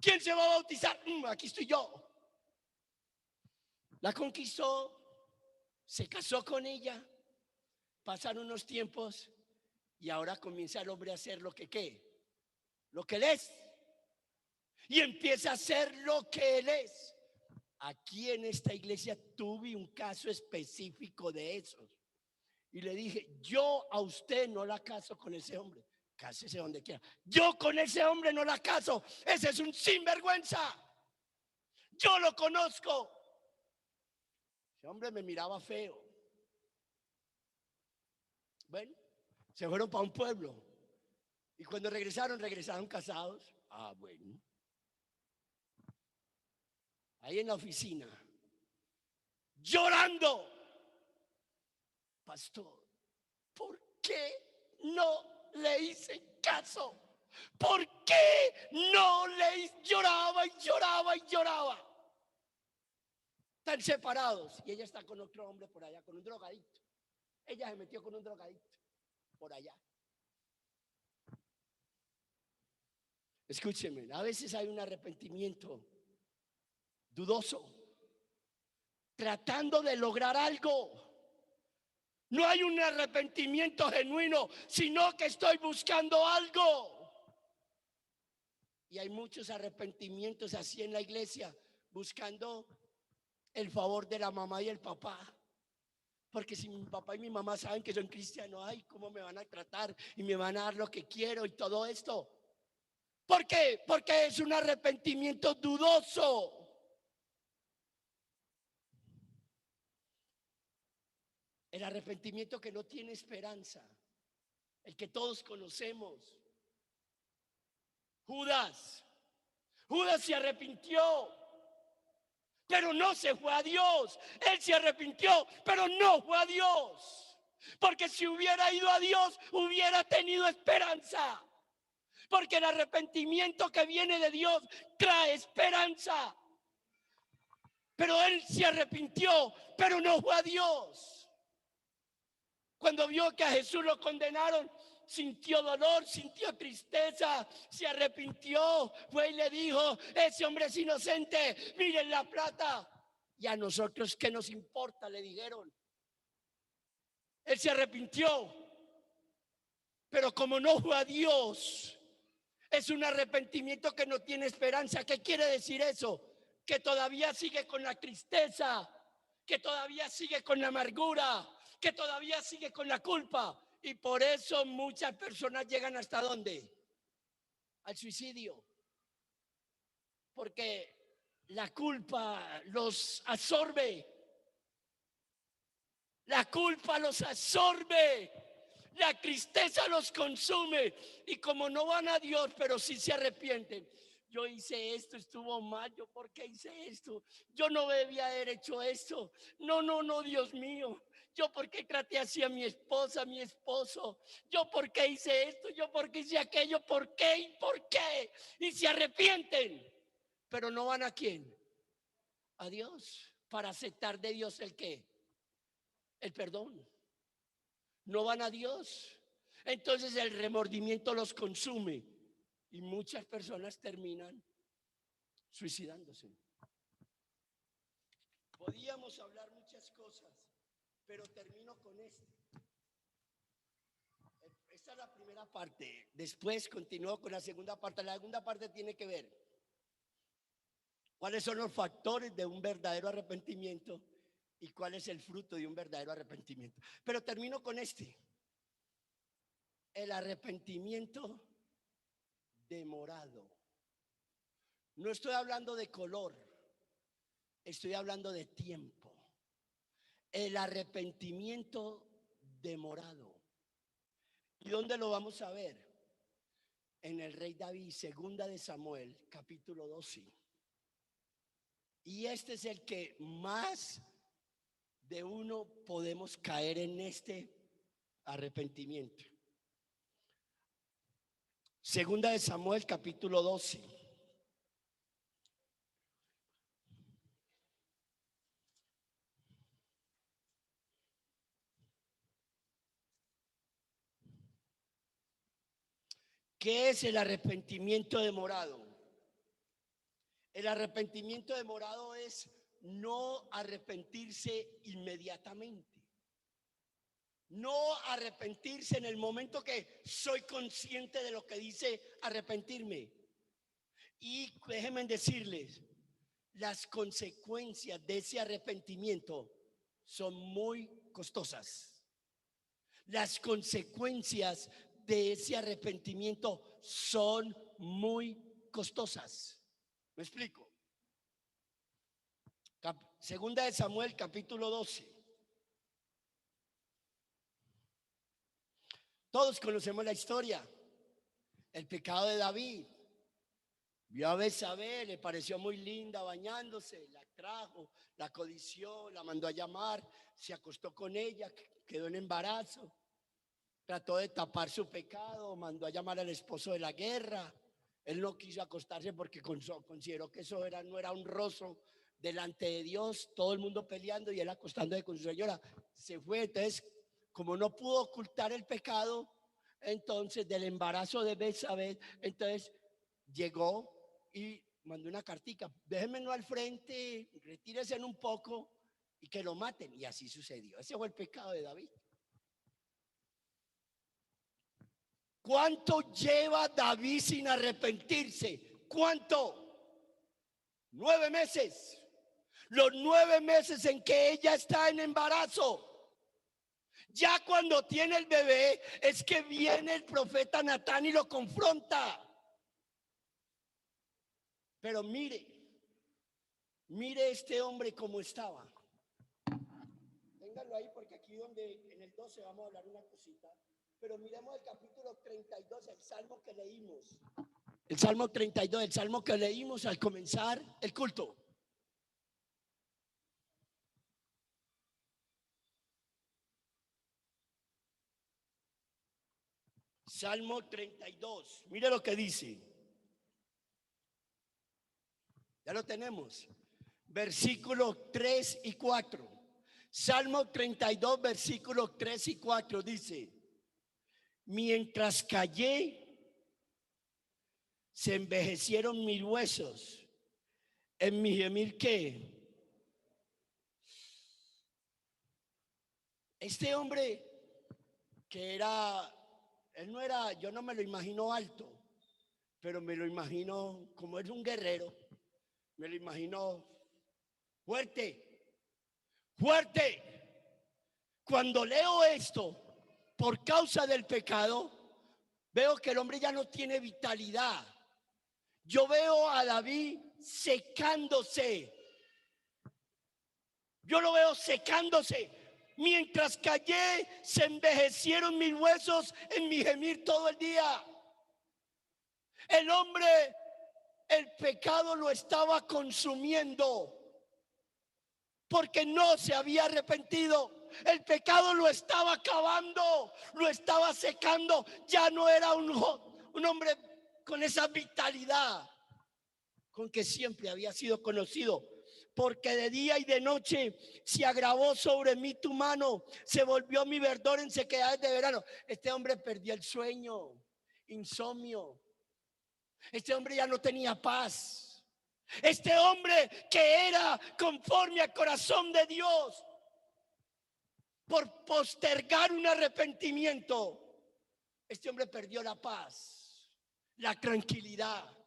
¿Quién se va a bautizar? Aquí estoy yo. La conquistó, se casó con ella, pasaron unos tiempos y ahora comienza el hombre a hacer lo que ¿qué? Lo que él es. Y empieza a hacer lo que él es. Aquí en esta iglesia tuve un caso específico de esos. Y le dije, yo a usted no la caso con ese hombre. Cásese donde quiera. Yo con ese hombre no la caso. Ese es un sinvergüenza. Yo lo conozco. Ese hombre me miraba feo. Bueno, se fueron para un pueblo. Y cuando regresaron casados. Ah, bueno. Ahí en la oficina, llorando. Pastor, ¿por qué no le hice caso? ¿Por qué no le hice? Lloraba y lloraba y lloraba. Están separados y ella está con otro hombre por allá, con un drogadicto. Ella se metió con un drogadicto por allá. Escúcheme, a veces hay un arrepentimiento dudoso, tratando de lograr algo. No hay un arrepentimiento genuino, sino que estoy buscando algo. Y hay muchos arrepentimientos así en la iglesia, buscando el favor de la mamá y el papá. Porque si mi papá y mi mamá saben que son cristianos, ay, ¿cómo me van a tratar? Y me van a dar lo que quiero y todo esto. ¿Por qué? Porque es un arrepentimiento dudoso. El arrepentimiento que no tiene esperanza, el que todos conocemos. Judas se arrepintió, pero no se fue a Dios. Él se arrepintió, pero no fue a Dios. Porque si hubiera ido a Dios, hubiera tenido esperanza. Porque el arrepentimiento que viene de Dios trae esperanza. Pero él se arrepintió, pero no fue a Dios. Cuando vio que a Jesús lo condenaron, sintió dolor, sintió tristeza, se arrepintió, fue y le dijo, ese hombre es inocente, miren la plata. Y a nosotros, ¿qué nos importa? Le dijeron. Él se arrepintió, pero como no fue a Dios, es un arrepentimiento que no tiene esperanza. ¿Qué quiere decir eso? Que todavía sigue con la tristeza, que todavía sigue con la amargura, que todavía sigue con la culpa. Y por eso muchas personas llegan ¿hasta dónde? Al suicidio. Porque la culpa los absorbe. La culpa los absorbe. La tristeza los consume. Y como no van a Dios, pero sí se arrepienten. Yo hice esto, estuvo mal. ¿Yo por qué hice esto? Yo no debía haber hecho esto. No, Dios mío. Yo por qué traté así a mi esposa, a mi esposo. Yo por qué hice esto, yo por qué hice aquello. ¿Por qué y por qué? Y se arrepienten. Pero no van a quién. A Dios. Para aceptar de Dios el qué. El perdón. No van a Dios. Entonces el remordimiento los consume y muchas personas terminan suicidándose. Podíamos hablar muchas cosas, pero termino con esto. Esta es la primera parte. Después continúo con la segunda parte. La segunda parte tiene que ver cuáles son los factores de un verdadero arrepentimiento y cuál es el fruto de un verdadero arrepentimiento. Pero termino con este. El arrepentimiento demorado. No estoy hablando de color, estoy hablando de tiempo. El arrepentimiento demorado. ¿Y dónde lo vamos a ver? En el rey David, segunda de Samuel, capítulo 12. Y este es el que más de uno podemos caer en este arrepentimiento. Segunda de Samuel, capítulo 12. ¿Qué es el arrepentimiento demorado? El arrepentimiento demorado es no arrepentirse inmediatamente. No arrepentirse en el momento que soy consciente de lo que dice arrepentirme. Y déjenme decirles, las consecuencias de ese arrepentimiento son muy costosas. Las consecuencias de ese arrepentimiento son muy costosas. ¿Me explico? Segunda de Samuel, capítulo 12. Todos conocemos la historia. El pecado de David. Vio a Betsabé, le pareció muy linda bañándose, la trajo, la codició, la mandó a llamar, se acostó con ella, quedó en embarazo. Trató de tapar su pecado, mandó a llamar al esposo de la guerra. Él no quiso acostarse porque consideró que eso no era honroso delante de Dios. Todo el mundo peleando y él acostándose con su señora. Se fue. Entonces, como no pudo ocultar el pecado, entonces del embarazo de Betsabé, entonces llegó y mandó una cartica: déjenme no al frente, retírese un poco y que lo maten. Y así sucedió. Ese fue el pecado de David. ¿Cuánto lleva David sin arrepentirse? ¿Cuánto? 9 meses. Los 9 meses en que ella está en embarazo. Ya cuando tiene el bebé es que viene el profeta Natán y lo confronta. Pero mire este hombre como estaba. Ténganlo ahí porque aquí donde en el 12 vamos a hablar una cosita. Pero miremos el capítulo 32, el salmo que leímos. El salmo 32, el salmo que leímos al comenzar el culto. Salmo 32, mire lo que dice. Ya lo tenemos. Versículos 3 y 4. Salmo 32, versículos 3 y 4 dice: mientras callé, se envejecieron mis huesos. En mi gemir, ¿qué? Este hombre que era, él no era, yo no me lo imagino alto, pero me lo imagino, como es un guerrero, me lo imagino fuerte, fuerte. Cuando leo esto, por causa del pecado, veo que el hombre ya no tiene vitalidad. Yo veo a David secándose. Yo lo veo secándose. Mientras callé, se envejecieron mis huesos en mi gemir todo el día. El hombre, el pecado lo estaba consumiendo porque no se había arrepentido. El pecado lo estaba acabando, lo estaba secando. Ya no era un hombre con esa vitalidad con que siempre había sido conocido. Porque de día y de noche se agravó sobre mí tu mano, se volvió mi verdor en sequedades de verano. Este hombre perdió el sueño, insomnio. Este hombre ya no tenía paz. Este hombre que era conforme al corazón de Dios, por postergar un arrepentimiento, este hombre perdió la paz, la tranquilidad.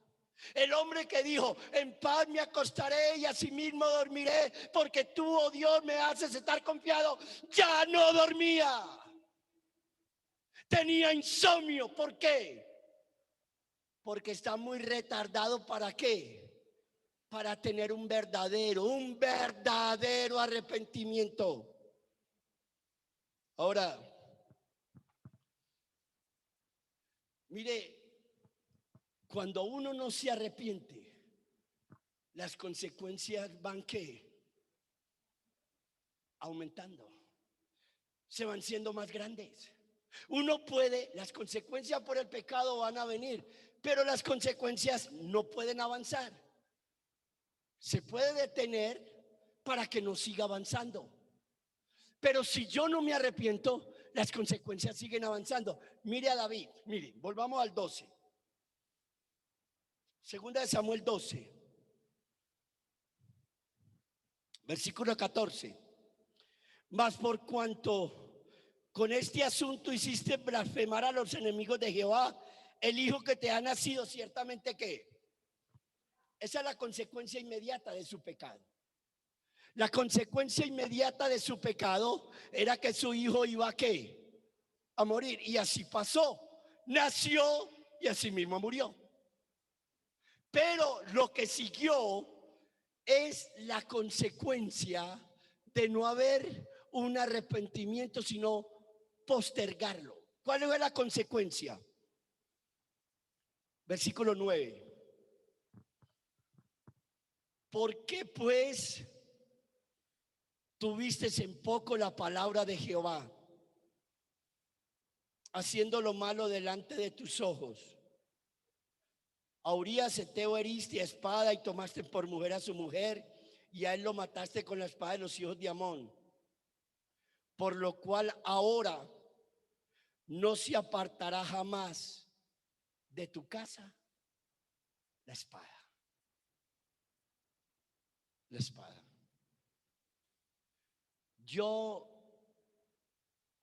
El hombre que dijo: en paz me acostaré y asimismo dormiré, porque tú, oh Dios, me haces estar confiado, ya no dormía. Tenía insomnio. ¿Por qué? Porque está muy retardado. ¿Para qué? Para tener un verdadero arrepentimiento. Ahora, mire, cuando uno no se arrepiente, las consecuencias van ¿qué? Aumentando, se van siendo más grandes. Uno puede, las consecuencias por el pecado van a venir, pero las consecuencias no pueden avanzar. Se puede detener para que no siga avanzando, pero si yo no me arrepiento, las consecuencias siguen avanzando. Mire a David, mire, volvamos al 12. Segunda de Samuel 12, versículo 14. Mas por cuanto con este asunto hiciste blasfemar a los enemigos de Jehová, el hijo que te ha nacido, ciertamente que esa es la consecuencia inmediata de su pecado. La consecuencia inmediata de su pecado era que su hijo iba ¿a qué? A morir. Y así pasó. Nació y así mismo murió. Pero lo que siguió es la consecuencia de no haber un arrepentimiento, sino postergarlo. ¿Cuál es la consecuencia? Versículo 9. ¿Por qué pues tuviste en poco la palabra de Jehová, haciendo lo malo delante de tus ojos? A Urías Eteo heriste a espada y tomaste por mujer a su mujer, y a él lo mataste con la espada de los hijos de Amón. Por lo cual ahora no se apartará jamás de tu casa la espada. La espada. Yo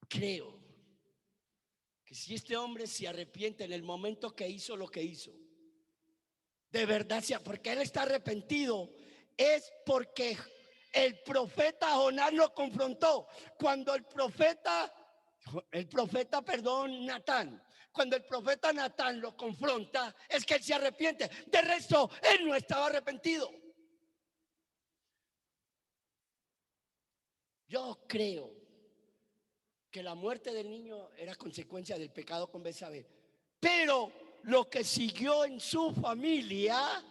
creo que si este hombre se arrepiente en el momento que hizo lo que hizo, de verdad, porque él está arrepentido, es porque el profeta Jonás lo confrontó. Cuando Natán, cuando el profeta Natán lo confronta, es que él se arrepiente. De resto, él no estaba arrepentido. Yo creo que la muerte del niño era consecuencia del pecado con Betsabé, pero lo que siguió en su familia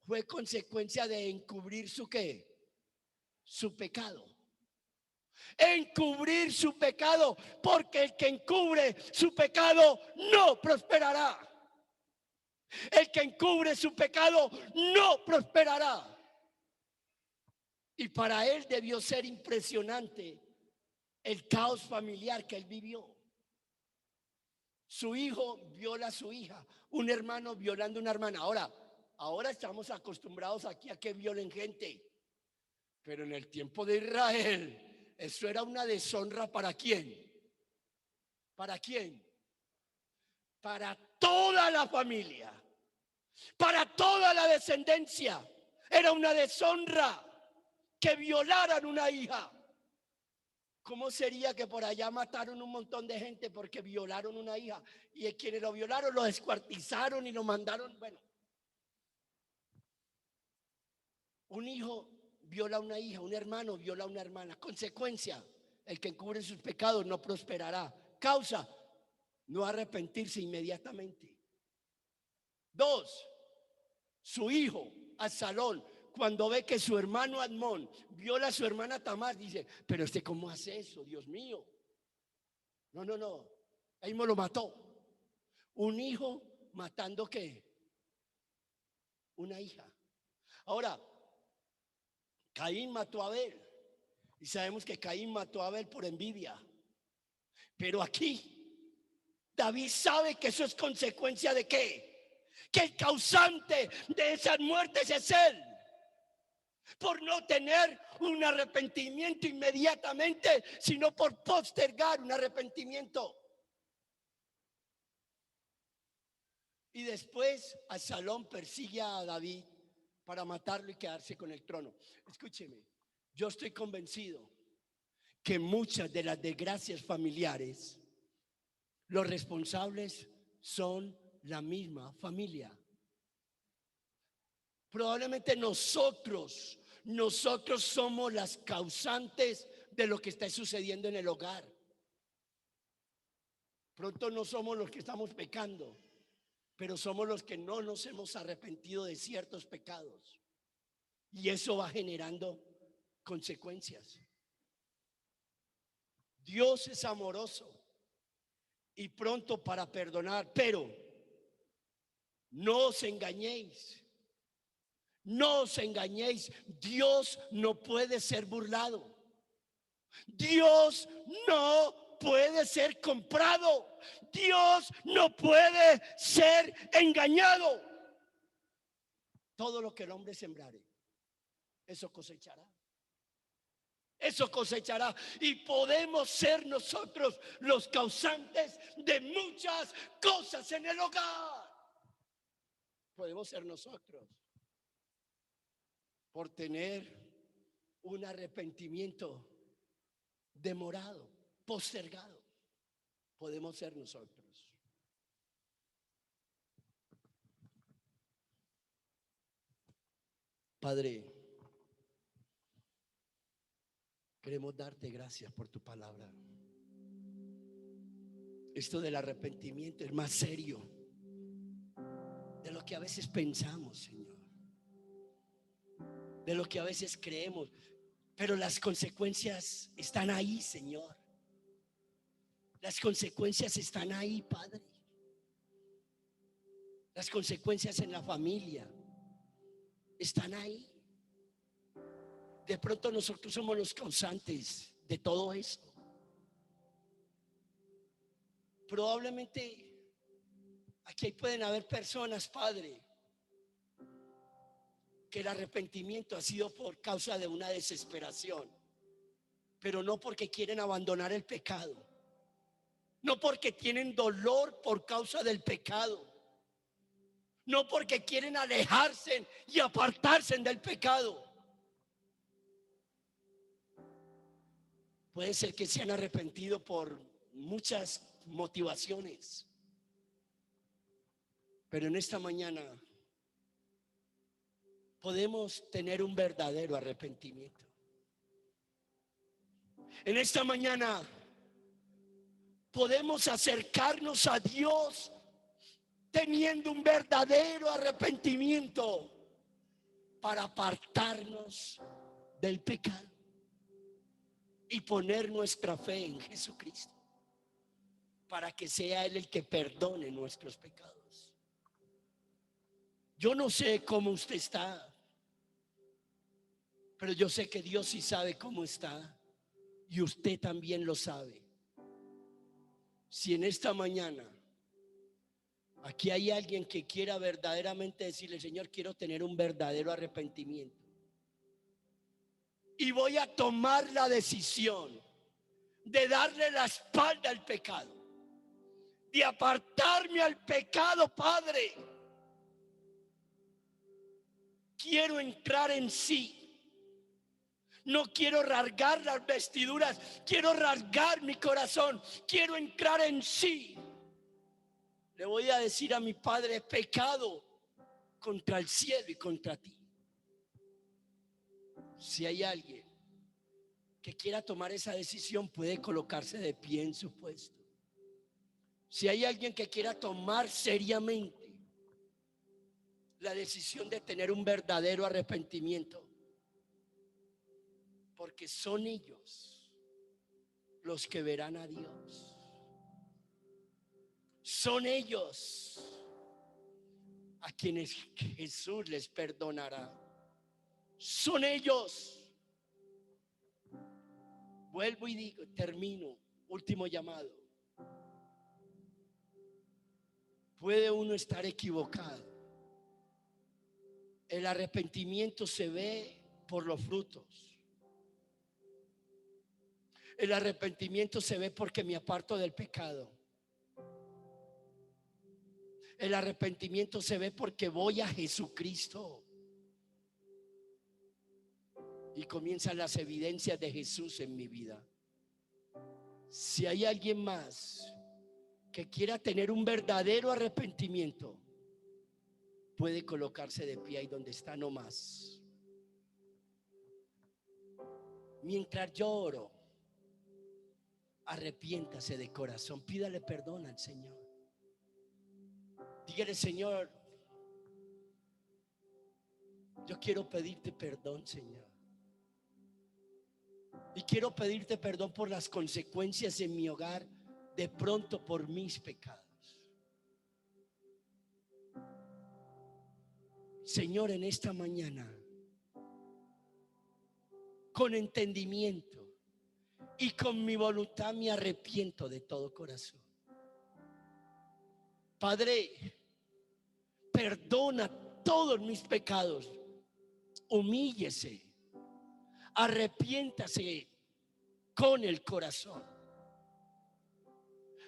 fue consecuencia de encubrir su ¿qué? Su pecado. Encubrir su pecado, porque el que encubre su pecado no prosperará. El que encubre su pecado no prosperará. Y para él debió ser impresionante el caos familiar que él vivió. Su hijo viola a su hija, un hermano violando a una hermana. Ahora estamos acostumbrados aquí a que violen gente, pero en el tiempo de Israel eso era una deshonra. ¿Para quién? ¿Para quién? Para toda la familia, para toda la descendencia. Era una deshonra que violaran una hija. ¿Cómo sería que por allá mataron un montón de gente porque violaron una hija? Y quienes lo violaron lo descuartizaron y lo mandaron. Bueno, un hijo viola a una hija, un hermano viola a una hermana. Consecuencia, el que encubre sus pecados no prosperará. Causa, no arrepentirse inmediatamente. 2, su hijo Absalón, cuando ve que su hermano Amnón viola a su hermana Tamar, dice, pero ¿cómo hace eso? Dios mío. No, ahí me lo mató. Un hijo matando ¿qué? Una hija. Ahora, Caín mató a Abel. Y sabemos que Caín mató a Abel por envidia. Pero aquí, David sabe que eso es consecuencia de ¿qué? Que el causante de esas muertes es él. Por no tener un arrepentimiento inmediatamente, sino por postergar un arrepentimiento. Y después Absalón persigue a David para matarlo y quedarse con el trono. Escúcheme, yo estoy convencido que muchas de las desgracias familiares, los responsables son la misma familia. Probablemente nosotros somos las causantes de lo que está sucediendo en el hogar. Pronto no somos los que estamos pecando, pero somos los que no nos hemos arrepentido de ciertos pecados. Y eso va generando consecuencias. Dios es amoroso y pronto para perdonar, pero no os engañéis. No os engañéis, Dios no puede ser burlado. Dios no puede ser comprado. Dios no puede ser engañado. Todo lo que el hombre sembrare, eso cosechará. Eso cosechará. Y podemos ser nosotros los causantes de muchas cosas en el hogar. Podemos ser nosotros. Por tener un arrepentimiento demorado, postergado. Podemos ser nosotros. Padre, queremos darte gracias por tu palabra. Esto del arrepentimiento es más serio de lo que a veces pensamos, Señor, de lo que a veces creemos, pero las consecuencias están ahí, Señor. Las consecuencias están ahí, Padre. Las consecuencias en la familia están ahí. De pronto nosotros somos los causantes de todo eso. Probablemente aquí pueden haber personas, Padre, que el arrepentimiento ha sido por causa de una desesperación, pero no porque quieren abandonar el pecado, no porque tienen dolor por causa del pecado, no porque quieren alejarse y apartarse del pecado. Puede ser que se han arrepentido por muchas motivaciones, pero en esta mañana podemos tener un verdadero arrepentimiento. En esta mañana podemos acercarnos a Dios teniendo un verdadero arrepentimiento para apartarnos del pecado y poner nuestra fe en Jesucristo para que sea Él el que perdone nuestros pecados. Yo no sé cómo usted está, pero yo sé que Dios sí sabe cómo está y usted también lo sabe. Si en esta mañana aquí hay alguien que quiera verdaderamente decirle: Señor, quiero tener un verdadero arrepentimiento y voy a tomar la decisión de darle la espalda al pecado, de apartarme al pecado, Padre, quiero entrar en sí. No quiero rasgar las vestiduras, quiero rasgar mi corazón, quiero entrar en sí. Le voy a decir a mi Padre: he pecado contra el cielo y contra ti. Si hay alguien que quiera tomar esa decisión puede colocarse de pie en su puesto. Si hay alguien que quiera tomar seriamente la decisión de tener un verdadero arrepentimiento, porque son ellos los que verán a Dios. Son ellos a quienes Jesús les perdonará. Son ellos. Vuelvo y digo, termino, último llamado. Puede uno estar equivocado. El arrepentimiento se ve por los frutos. El arrepentimiento se ve porque me aparto del pecado. El arrepentimiento se ve porque voy a Jesucristo. Y comienzan las evidencias de Jesús en mi vida. Si hay alguien más que quiera tener un verdadero arrepentimiento, puede colocarse de pie ahí donde está nomás. Mientras yo oro, arrepiéntase de corazón, pídale perdón al Señor. Dígale: Señor, yo quiero pedirte perdón, Señor. Y quiero pedirte perdón por las consecuencias en mi hogar, de pronto por mis pecados. Señor, en esta mañana, con entendimiento y con mi voluntad, me arrepiento de todo corazón. Padre, perdona todos mis pecados. Humíllese, arrepiéntase con el corazón.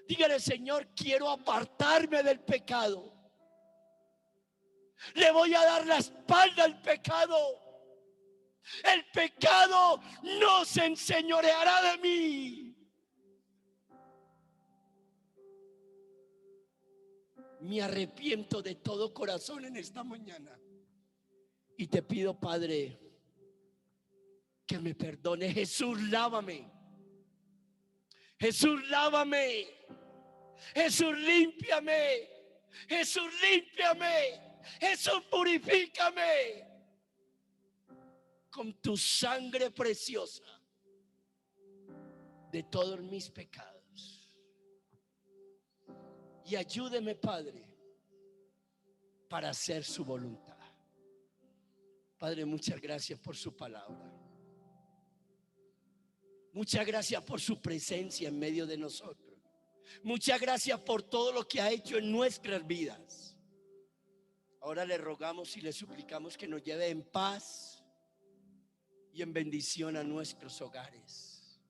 Dígale: Señor, quiero apartarme del pecado. Le voy a dar la espalda al pecado. El pecado no se enseñoreará de mí. Me arrepiento de todo corazón en esta mañana. Y te pido, Padre, que me perdone. Jesús, lávame. Jesús, lávame. Jesús, límpiame. Jesús, límpiame. Jesús, purifícame con tu sangre preciosa de todos mis pecados. Y ayúdeme, Padre, para hacer su voluntad. Padre, muchas gracias por su palabra. Muchas gracias por su presencia en medio de nosotros. Muchas gracias por todo lo que ha hecho en nuestras vidas. Ahora le rogamos y le suplicamos que nos lleve en paz y en bendición a nuestros hogares,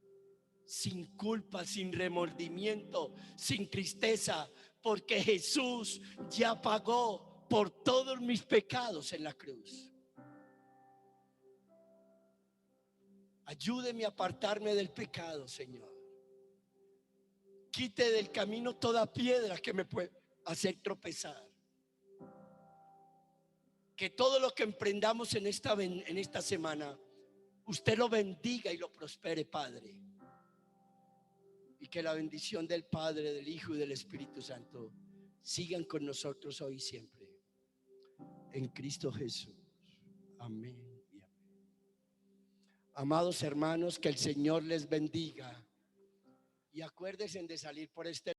sin culpa, sin remordimiento, sin tristeza, porque Jesús ya pagó por todos mis pecados en la cruz. Ayúdeme a apartarme del pecado, Señor. Quite del camino toda piedra que me puede hacer tropezar. Que todo lo que emprendamos en esta semana, usted lo bendiga y lo prospere, Padre. Y que la bendición del Padre, del Hijo y del Espíritu Santo sigan con nosotros hoy y siempre. En Cristo Jesús. Amén y amén. Amados hermanos, que el Señor les bendiga. Y acuérdense de salir por este